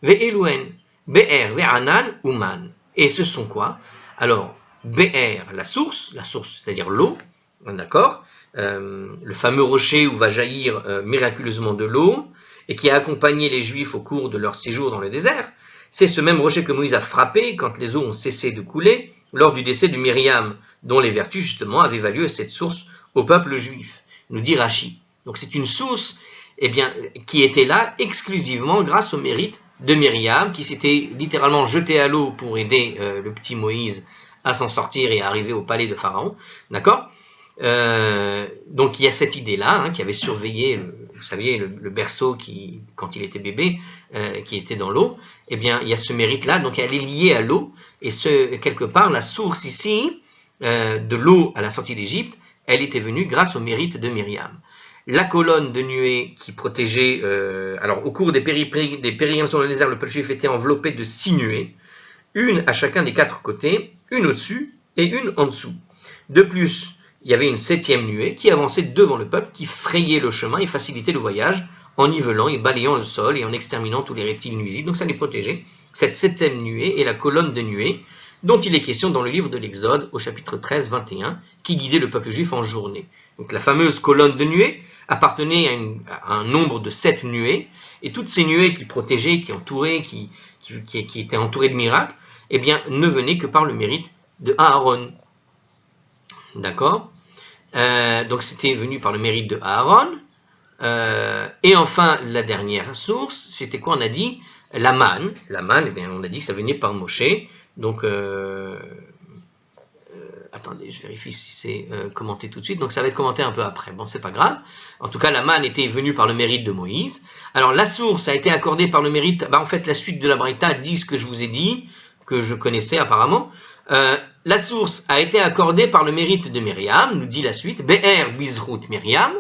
Ve'elouhen, Be'er, Ve'anan ou Man. Et ce sont quoi? Alors, Be'er, la source, c'est-à-dire l'eau, d'accord? le fameux rocher où va jaillir miraculeusement de l'eau, et qui a accompagné les Juifs au cours de leur séjour dans le désert, c'est ce même rocher que Moïse a frappé quand les eaux ont cessé de couler, lors du décès de Myriam, dont les vertus justement avaient valu cette source au peuple juif, nous dit Rachi. Donc c'est une source qui était là exclusivement grâce au mérite de Myriam, qui s'était littéralement jetée à l'eau pour aider le petit Moïse à s'en sortir et à arriver au palais de Pharaon. D'accord ? Donc il y a cette idée-là, qui avait surveillé, vous saviez, le berceau quand il était bébé, qui était dans l'eau. Eh bien, il y a ce mérite-là, donc elle est liée à l'eau, et quelque part, la source ici, de l'eau à la sortie d'Égypte, elle était venue grâce au mérite de Myriam. La colonne de nuée qui protégeait, alors au cours des pérégrinations dans le désert, le peuple juif était enveloppé de 6 nuées, une à chacun des 4 côtés, une au-dessus et une en dessous. De plus, il y avait une 7e nuée qui avançait devant le peuple, qui frayait le chemin et facilitait le voyage en nivelant et balayant le sol et en exterminant tous les reptiles nuisibles. Donc ça les protégeait. Cette 7e nuée est la colonne de nuée dont il est question dans le livre de l'Exode au chapitre 13, 21, qui guidait le peuple juif en journée. Donc la fameuse colonne de nuée appartenait à un nombre de 7 nuées, et toutes ces nuées qui protégeaient, qui entouraient, qui étaient entourées de miracles, eh bien, ne venaient que par le mérite de Aaron. D'accord ? Donc c'était venu par le mérite de Aaron. Et enfin, la dernière source, c'était quoi? On a dit la manne. La manne, eh bien, on a dit que ça venait par Moshe. Donc, attendez, je vérifie si c'est commenté tout de suite. Donc ça va être commenté un peu après. Bon, c'est pas grave. En tout cas, la manne était venue par le mérite de Moïse. Alors la source a été accordée par le mérite. En fait, la suite de la Braïta dit ce que je vous ai dit, que je connaissais apparemment. La source a été accordée par le mérite de Myriam, nous dit la suite. Be'er bizrut Myriam.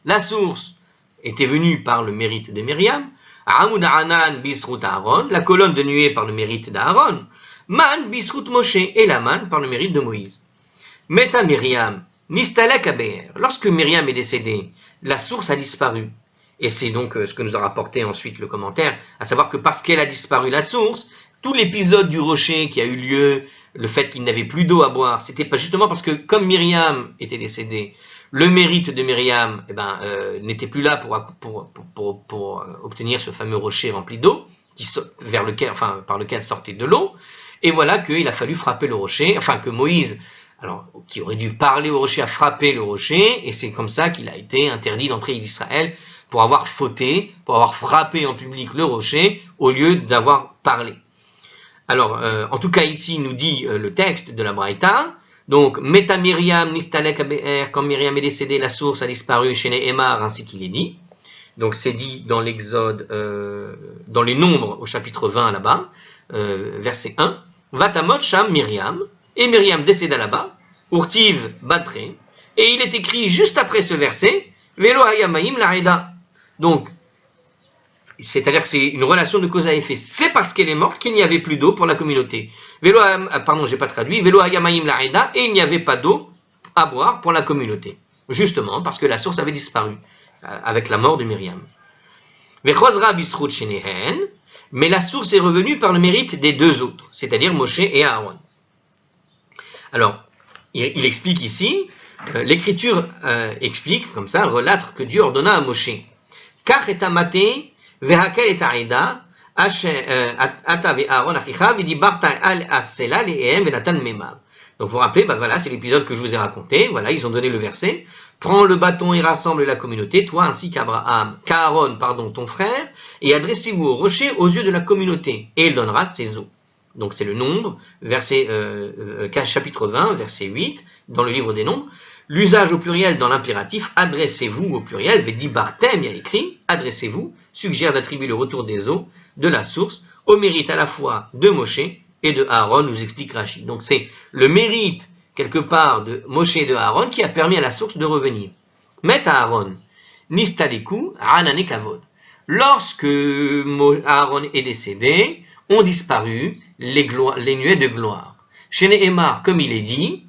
La source était venue par le mérite de Myriam. Amoud Anan bizrut Aaron. La colonne de nuée par le mérite d'Aaron. Man bizrut Moshe. Et la manne par le mérite de Moïse. Meta Myriam, nistalek Be'er. Lorsque Myriam est décédée, la source a disparu. Et c'est donc ce que nous a rapporté ensuite le commentaire, à savoir que parce qu'elle a disparu la source, tout l'épisode du rocher qui a eu lieu, le fait qu'il n'avait plus d'eau à boire, c'était pas justement parce que comme Myriam était décédée, le mérite de Myriam n'était plus là pour obtenir ce fameux rocher rempli d'eau, par lequel sortait de l'eau. Et voilà qu'il a fallu frapper le rocher, que Moïse, qui aurait dû parler au rocher, a frappé le rocher, et c'est comme ça qu'il a été interdit d'entrer d'Israël pour avoir fauté, pour avoir frappé en public le rocher, au lieu d'avoir parlé. Alors, en tout cas ici, nous dit le texte de la Braïta, donc, Meta Myriam nistalek Be'er, quand Myriam est décédée, la source a disparu chez Nehemar, ainsi qu'il est dit. Donc, c'est dit dans l'Exode, dans les Nombres, au chapitre 20 là-bas, verset 1. Vatamot Sham Myriam, et Myriam décéda là-bas, Urtiv Badre, et il est écrit juste après ce verset, Velo Hayamaim Lareda. Donc, c'est-à-dire que c'est une relation de cause à effet. C'est parce qu'elle est morte qu'il n'y avait plus d'eau pour la communauté. J'ai pas traduit. Velo Hayamaim Lareda, et il n'y avait pas d'eau à boire pour la communauté. Justement, parce que la source avait disparu avec la mort de Myriam. Vechozra Bisrut Shenehen, mais la source est revenue par le mérite des deux autres, c'est-à-dire Moshe et Aaron. Alors, il explique ici, l'Écriture explique, comme ça, relate que Dieu ordonna à Moshe. Kach et amate, vehakel et aida, ata ve Aaron achicha, vedibarta al asela lehem venatan memav. Donc vous vous rappelez, voilà, c'est l'épisode que je vous ai raconté, voilà, ils ont donné le verset. Prends le bâton et rassemble la communauté, toi ainsi qu'Aaron, ton frère, et adressez-vous au rocher aux yeux de la communauté, et il donnera ses eaux. Donc c'est le Nombre, chapitre 20, verset 8, dans le livre des Nombres. L'usage au pluriel dans l'impératif, adressez-vous au pluriel, vedibartem, il y a écrit, adressez-vous, suggère d'attribuer le retour des eaux de la source au mérite à la fois de Moshe et de Aaron, nous explique Rachi. Donc c'est le mérite, quelque part, de Moshe et de Aaron qui a permis à la source de revenir. Met Aaron, nistaliku, anane kavod. Lorsque Aaron est décédé, ont disparu les nuées de gloire. Chez Nehemar, comme il est dit,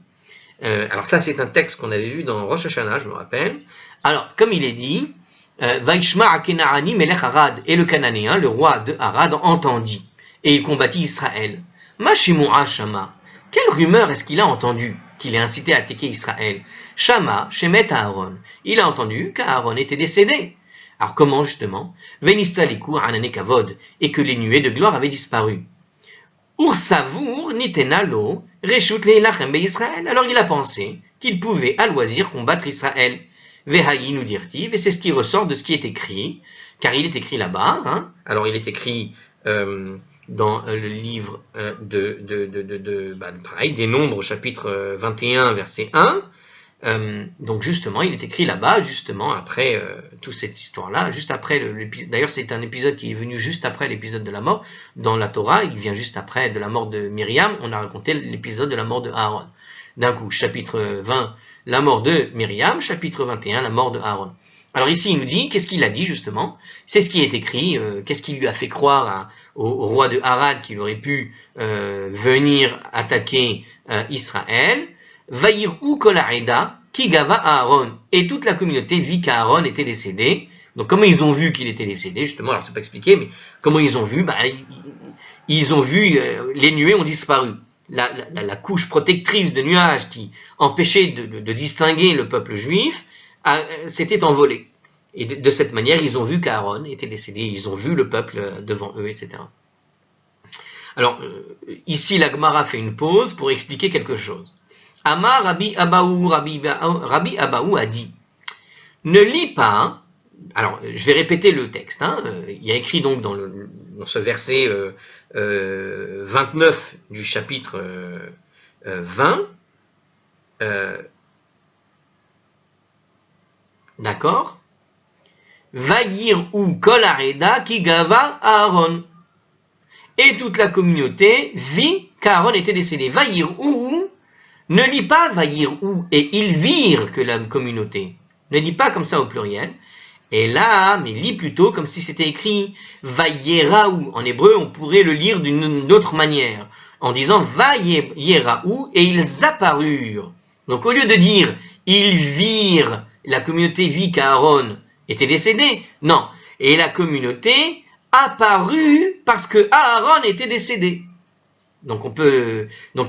alors ça c'est un texte qu'on avait vu dans Rosh Hashanah, je me rappelle. Alors, comme il est dit, Vaishma Akenaani Melech Arad, et le Cananéen, le roi de Arad, entendit, et il combattit Israël. Ma Shimua Shama, quelle rumeur est-ce qu'il a entendu? qui l'a incité à attaquer Israël. Shama, Shemet Aaron. Il a entendu qu'Aaron était décédé. Alors comment justement? Venistaliku Anane Kavod, et que les nuées de gloire avaient disparu. Ursavour Nitenalo, Reshut Leilachem Be Israël. Alors il a pensé qu'il pouvait à loisir combattre Israël. Vehayi nous dirtiv, et c'est ce qui ressort de ce qui est écrit, car il est écrit là-bas. Hein. Alors il est écrit dans le livre pareil, des Nombres, chapitre 21, verset 1. Donc justement, il est écrit là-bas, justement après toute cette histoire-là, juste après l'épisode. D'ailleurs, c'est un épisode qui est venu juste après l'épisode de la mort. Dans la Torah, il vient juste après de la mort de Myriam. On a raconté l'épisode de la mort de Aaron. D'un coup, chapitre 20, la mort de Myriam, chapitre 21, la mort de Aaron. Alors ici, il nous dit, qu'est-ce qu'il a dit justement? C'est ce qui est écrit, qu'est-ce qui lui a fait croire au roi de Harad qu'il aurait pu venir attaquer Israël. Vaïrou kol ha'eda ki gava Aaron. Et toute la communauté vit qu'Aaron était décédé. Donc comment ils ont vu qu'il était décédé? Justement, alors c'est pas expliqué, mais comment ils ont vu? Ils ont vu, les nuées ont disparu. La couche protectrice de nuages qui empêchait de distinguer le peuple juif s'était envolée. Et de cette manière, ils ont vu qu'Aaron était décédé, ils ont vu le peuple devant eux, etc. Alors, ici, la Gemara fait une pause pour expliquer quelque chose. Amar Rabbi Abaou a dit, ne lis pas, alors je vais répéter le texte, hein, il y a écrit donc dans ce verset 29 du chapitre 20, d'accord, Vayir ou kol ha'eda ki gava Aaron. Et toute la communauté vit qu'Aaron était décédé. Vayir ou, ne lis pas Vayir ou, et ils virent que la communauté. Ne lis pas comme ça au pluriel. Et là, mais lis plutôt comme si c'était écrit Vayeraou. En hébreu, on pourrait le lire d'une autre manière, en disant Vayeraou, et ils apparurent. Donc au lieu de dire ils virent, la communauté vit qu'Aaron était décédé, non. Et la communauté apparut parce que Aaron était décédé. Donc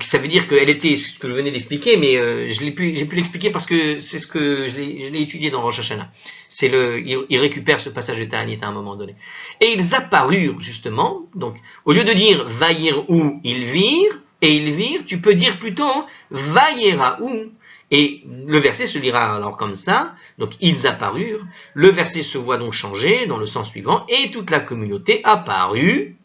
ça veut dire qu'elle était, ce que je venais d'expliquer, mais j'ai pu l'expliquer parce que c'est ce que je l'ai étudié dans Rosh Hashanah. Il récupère ce passage de Ta'anit à un moment donné. Et ils apparurent justement. Donc au lieu de dire Vayir ou ils virent, tu peux dire plutôt Vayera ou. Et le verset se lira alors comme ça, donc ils apparurent, le verset se voit donc changer dans le sens suivant, et toute la communauté apparut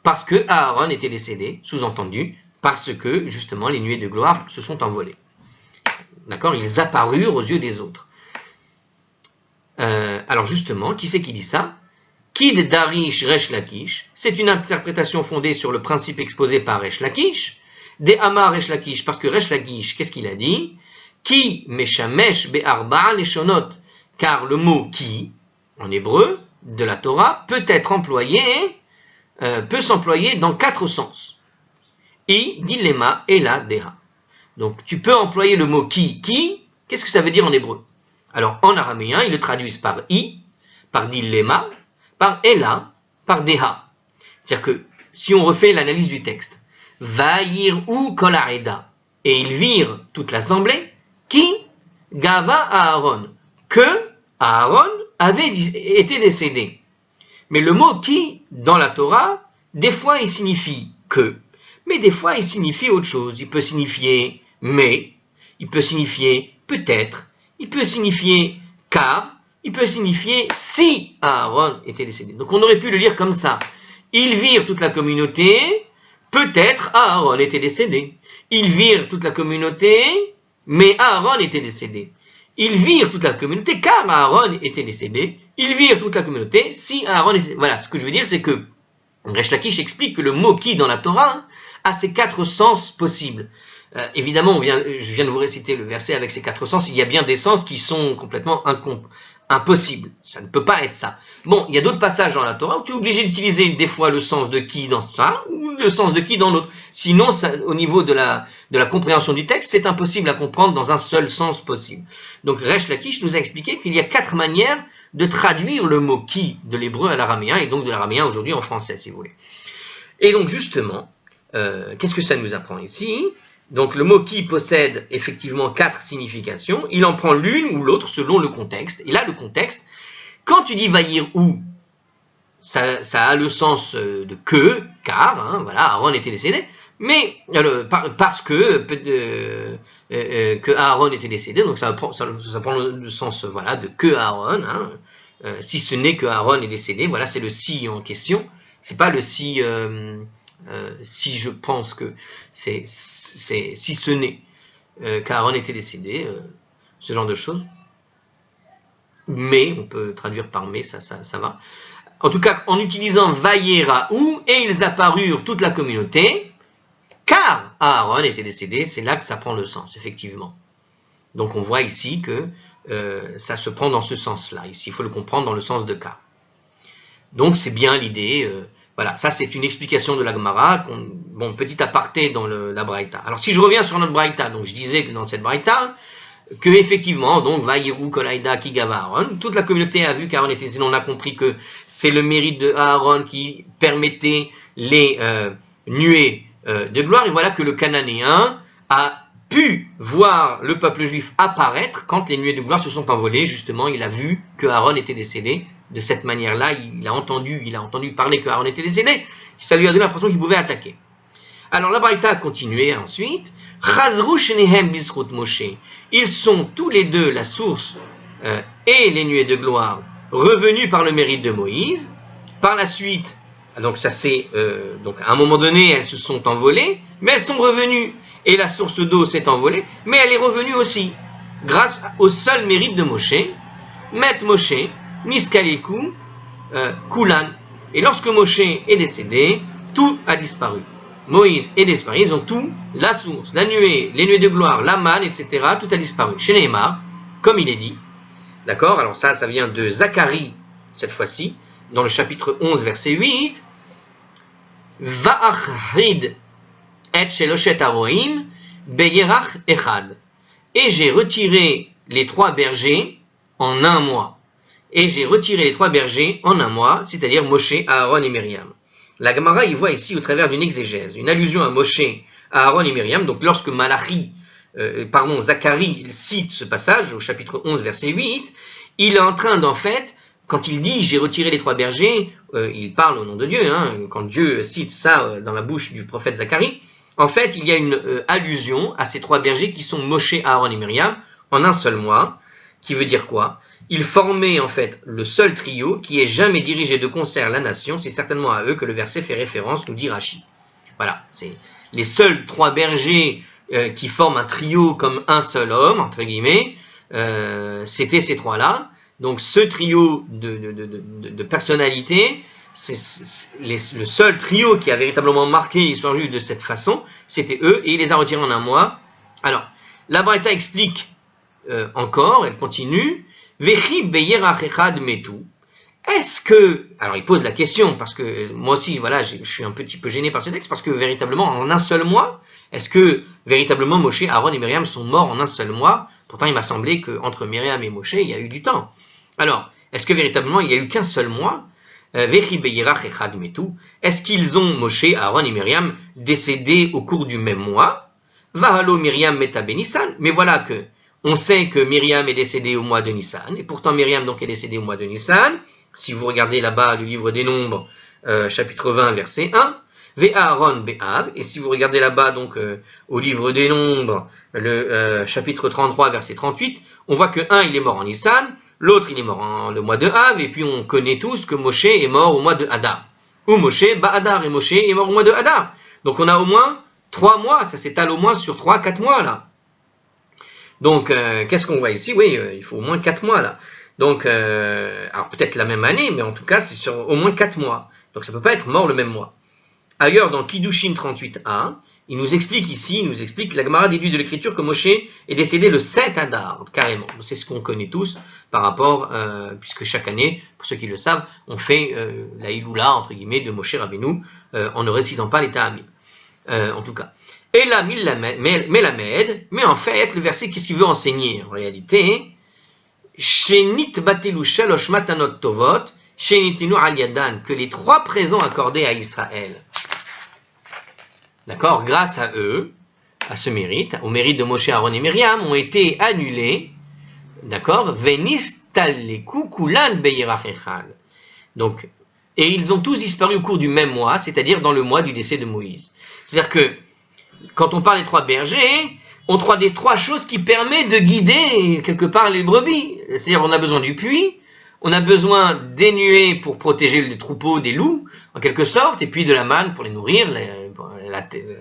parce que Aaron était décédé, sous-entendu, parce que justement les nuées de gloire se sont envolées. D'accord? Ils apparurent aux yeux des autres. Alors justement, qui c'est qui dit ça? Kid Darish Resh Lakish, c'est une interprétation fondée sur le principe exposé par Resh Lakish, des Amar Resh Lakish, parce que Resh Lakish, qu'est-ce qu'il a dit? Ki meshamesh be'arba'a leshonot, car le mot ki, en hébreu, de la Torah, peut s'employer dans 4 sens. I, dilema, ela, deha. Donc tu peux employer le mot ki, qu'est-ce que ça veut dire en hébreu? Alors en araméen, ils le traduisent par i, par dilema, par ela, par deha. C'est-à-dire que si on refait l'analyse du texte, Vayir ou kol ha'eda, et ils virent toute l'assemblée, qui gava Aaron, que Aaron avait été décédé. Mais le mot qui, dans la Torah, des fois il signifie que, mais des fois il signifie autre chose. Il peut signifier mais, il peut signifier peut-être, il peut signifier car, il peut signifier si Aaron était décédé. Donc on aurait pu le lire comme ça. Ils virent toute la communauté, peut-être Aaron était décédé. Ils virent toute la communauté, mais Aaron était décédé. Ils virent toute la communauté car Aaron était décédé. Ils virent toute la communauté si Aaron était... Voilà, ce que je veux dire, c'est que Resh Lakish explique que le mot qui dans la Torah a ces 4 sens possibles. Évidemment, je viens de vous réciter le verset avec ces 4 sens. Il y a bien des sens qui sont complètement impossibles. Ça ne peut pas être ça. Bon, il y a d'autres passages dans la Torah où tu es obligé d'utiliser des fois le sens de qui dans ça ou le sens de qui dans l'autre. Sinon, ça, au niveau de la compréhension du texte, c'est impossible à comprendre dans un seul sens possible. Donc, Resh Lakish nous a expliqué qu'il y a 4 manières de traduire le mot qui de l'hébreu à l'araméen et donc de l'araméen aujourd'hui en français, si vous voulez. Et donc, justement, qu'est-ce que ça nous apprend ici? Donc le mot qui possède effectivement 4 significations, il en prend l'une ou l'autre selon le contexte. Et là, le contexte, quand tu dis vaïr ou, ça a le sens de que, car, hein, voilà, Aaron était décédé, mais parce que Aaron était décédé, donc ça prend le sens voilà, de que Aaron, hein, si ce n'est que Aaron est décédé, voilà, c'est le si en question, c'est pas le si si je pense que c'est si ce n'est qu'Aaron était décédé, ce genre de choses. Mais, on peut traduire par mais, ça va. En tout cas, en utilisant Vayeraou, et ils apparurent toute la communauté, car Aaron était décédé, c'est là que ça prend le sens, effectivement. Donc on voit ici que ça se prend dans ce sens-là. Ici, il faut le comprendre dans le sens de car. Donc c'est bien l'idée. Voilà, ça c'est une explication de la Gemara. Bon, petit aparté dans la Braïta. Alors si je reviens sur notre Braïta, donc je disais que dans cette Braïta, que effectivement, donc Vaïrou Kolaïda Kigava Aaron, toute la communauté a vu qu'Aaron était décédé. On a compris que c'est le mérite de Aaron qui permettait les nuées de gloire. Et voilà que le Cananéen a pu voir le peuple juif apparaître quand les nuées de gloire se sont envolées. Justement, il a vu que Aaron était décédé. De cette manière-là, il a entendu parler que Aaron était décédé. Ça lui a donné l'impression qu'il pouvait attaquer. Alors la Braïta a continué ensuite. Chazru shenehem bizchut Moshe. Ils sont tous les deux la source et les nuées de gloire revenus par le mérite de Moïse. Par la suite, donc ça c'est donc à un moment donné elles se sont envolées, mais elles sont revenues et la source d'eau s'est envolée, mais elle est revenue aussi grâce au seul mérite de Moshe. Met Moshe niskaliku kulan. Et lorsque Moshe est décédé, tout a disparu. Moïse et disparu, ils ont tout, la source, la nuée, les nuées de gloire, la manne, etc., tout a disparu. Chez Nehemar, comme il est dit, d'accord, alors ça vient de Zacharie, cette fois-ci, dans le chapitre 11, verset 8, Va'achrid et sheloshet aroim beyerach echad. Et j'ai retiré les 3 bergers en un mois. Et j'ai retiré les 3 bergers en un mois, c'est-à-dire Moshe, Aaron et Myriam. La Gemara y voit ici au travers d'une exégèse, une allusion à Moshe, à Aaron et Myriam. Donc lorsque Zacharie cite ce passage au chapitre 11 verset 8, il est en train d'en fait, quand il dit j'ai retiré les 3 bergers, il parle au nom de Dieu, hein, quand Dieu cite ça dans la bouche du prophète Zacharie, en fait il y a une allusion à ces 3 bergers qui sont Moshe, Aaron et Myriam en un seul mois, qui veut dire quoi? Ils formaient en fait le seul trio qui ait jamais dirigé de concert la nation. C'est certainement à eux que le verset fait référence, nous dit Rashi. Voilà, c'est les seuls 3 bergers qui forment un trio comme un seul homme, entre guillemets, c'était ces 3-là. Donc ce trio de personnalités, c'est le seul trio qui a véritablement marqué l'histoire juive de cette façon, c'était eux, et il les a retirés en un mois. Alors, la Braïta explique encore, elle continue, est-ce que, alors il pose la question, parce que moi aussi, voilà, je suis un petit peu gêné par ce texte, parce que véritablement, en un seul mois, est-ce que véritablement Moshe, Aaron et Myriam sont morts en un seul mois? Pourtant, il m'a semblé qu'entre Myriam et Moshe, il y a eu du temps. Alors, est-ce que véritablement, il n'y a eu qu'un seul mois? Est-ce qu'ils ont, Moshe, Aaron et Myriam, décédés au cours du même mois? Vahalo Myriam meta benissan, mais voilà que on sait que Myriam est décédée au mois de Nissan, et pourtant Myriam donc est décédée au mois de Nissan. Si vous regardez là-bas le livre des Nombres, chapitre 20, verset 1, Ve'Aaron Be'av, et si vous regardez là-bas donc au livre des Nombres, le chapitre 33, verset 38, on voit que un il est mort en Nissan, l'autre il est mort en le mois de Av, et puis on connaît tous que Moshe est mort au mois de Hadar. Ou Moshe Ba'adar, et Moshe est mort au mois de Hadar. Donc on a au moins 3 mois, ça s'étale au moins sur 3-4 mois là. Donc, qu'est-ce qu'on voit ici? Oui, il faut au moins 4 mois là. Donc, alors peut-être la même année, mais en tout cas, c'est sur au moins 4 mois. Donc, ça ne peut pas être mort le même mois. Ailleurs, dans Kiddushin 38a, il nous explique que la Gemara déduit de l'écriture que Moshe est décédé le 7 Hadar, carrément. C'est ce qu'on connaît tous par rapport, puisque chaque année, pour ceux qui le savent, on fait la Iloula, entre guillemets, de Moshe Rabbeinu, en ne récitant pas les Ta'amim. En tout cas. Et là, Melamed, mais en fait, le verset, qu'est-ce qu'il veut enseigner en réalité? Shenit batelu shalosh matanot tovot, shenitinu al yadan, que les 3 présents accordés à Israël, d'accord, grâce à eux, à ce mérite, au mérite de Moshe, Aaron et Myriam, ont été annulés, d'accord, Venistaleku kulan beirach echad. Donc, et ils ont tous disparu au cours du même mois, c'est-à-dire dans le mois du décès de Moïse. C'est-à-dire que, quand on parle des 3 bergers, on trouve des 3 choses qui permettent de guider quelque part les brebis. C'est-à-dire on a besoin du puits, on a besoin des nuées pour protéger le troupeau des loups, en quelque sorte, et puis de la manne pour les nourrir,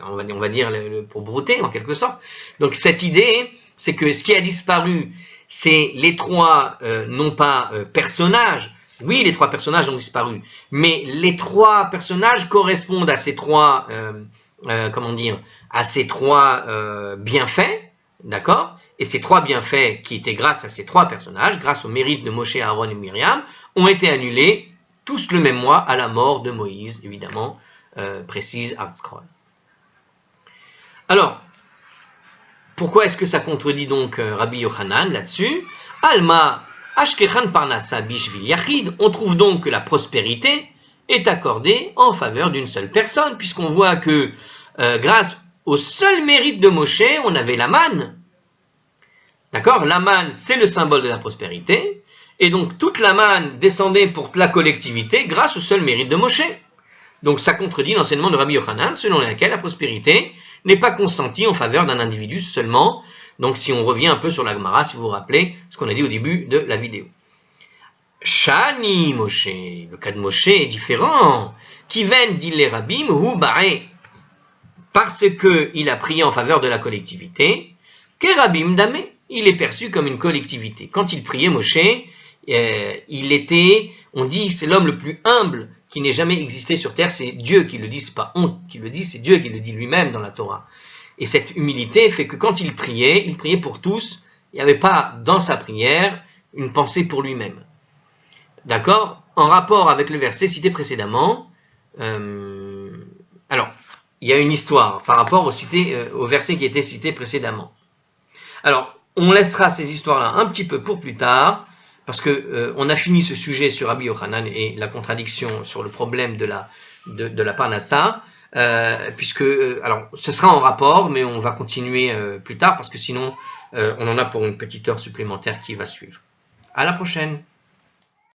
on va dire pour brouter, en quelque sorte. Donc cette idée, c'est que ce qui a disparu, c'est les 3, non pas personnages. Oui, les 3 personnages ont disparu, mais les 3 personnages correspondent à ces 3, à ces 3 bienfaits, d'accord? Et ces 3 bienfaits qui étaient grâce à ces 3 personnages, grâce au mérite de Moshe, Aaron et Myriam, ont été annulés tous le même mois à la mort de Moïse, évidemment, précise ArtScroll. Alors, pourquoi est-ce que ça contredit donc Rabbi Yochanan là-dessus? Alma Ashkechan Parnassa Bishvil Yachid, on trouve donc que la prospérité est accordée en faveur d'une seule personne, puisqu'on voit que grâce au seul mérite de Moshe, on avait la manne. D'accord? La manne, c'est le symbole de la prospérité, et donc toute la manne descendait pour la collectivité grâce au seul mérite de Moshe. Donc ça contredit l'enseignement de Rabbi Yochanan, selon lequel la prospérité n'est pas consentie en faveur d'un individu seulement. Donc si on revient un peu sur la Gemara, si vous vous rappelez ce qu'on a dit au début de la vidéo. Shani Moshe, le cas de Moshe est différent. Kiven dit les rabbim hu ba'e, parce qu'il a prié en faveur de la collectivité, que rabbim damé, il est perçu comme une collectivité. Quand il priait Moshe, il était, on dit, c'est l'homme le plus humble qui n'ait jamais existé sur terre, c'est Dieu qui le dit, c'est pas on qui le dit, c'est Dieu qui le dit lui-même dans la Torah. Et cette humilité fait que quand il priait pour tous, il n'y avait pas dans sa prière une pensée pour lui-même. D'accord? En rapport avec le verset cité précédemment, alors, il y a une histoire par rapport au verset qui était cité précédemment. Alors, on laissera ces histoires-là un petit peu pour plus tard, parce que on a fini ce sujet sur Rabbi Yochanan et la contradiction sur le problème de la Parnassa, puisque, alors, ce sera en rapport, mais on va continuer plus tard, parce que sinon, on en a pour une petite heure supplémentaire qui va suivre. À la prochaine!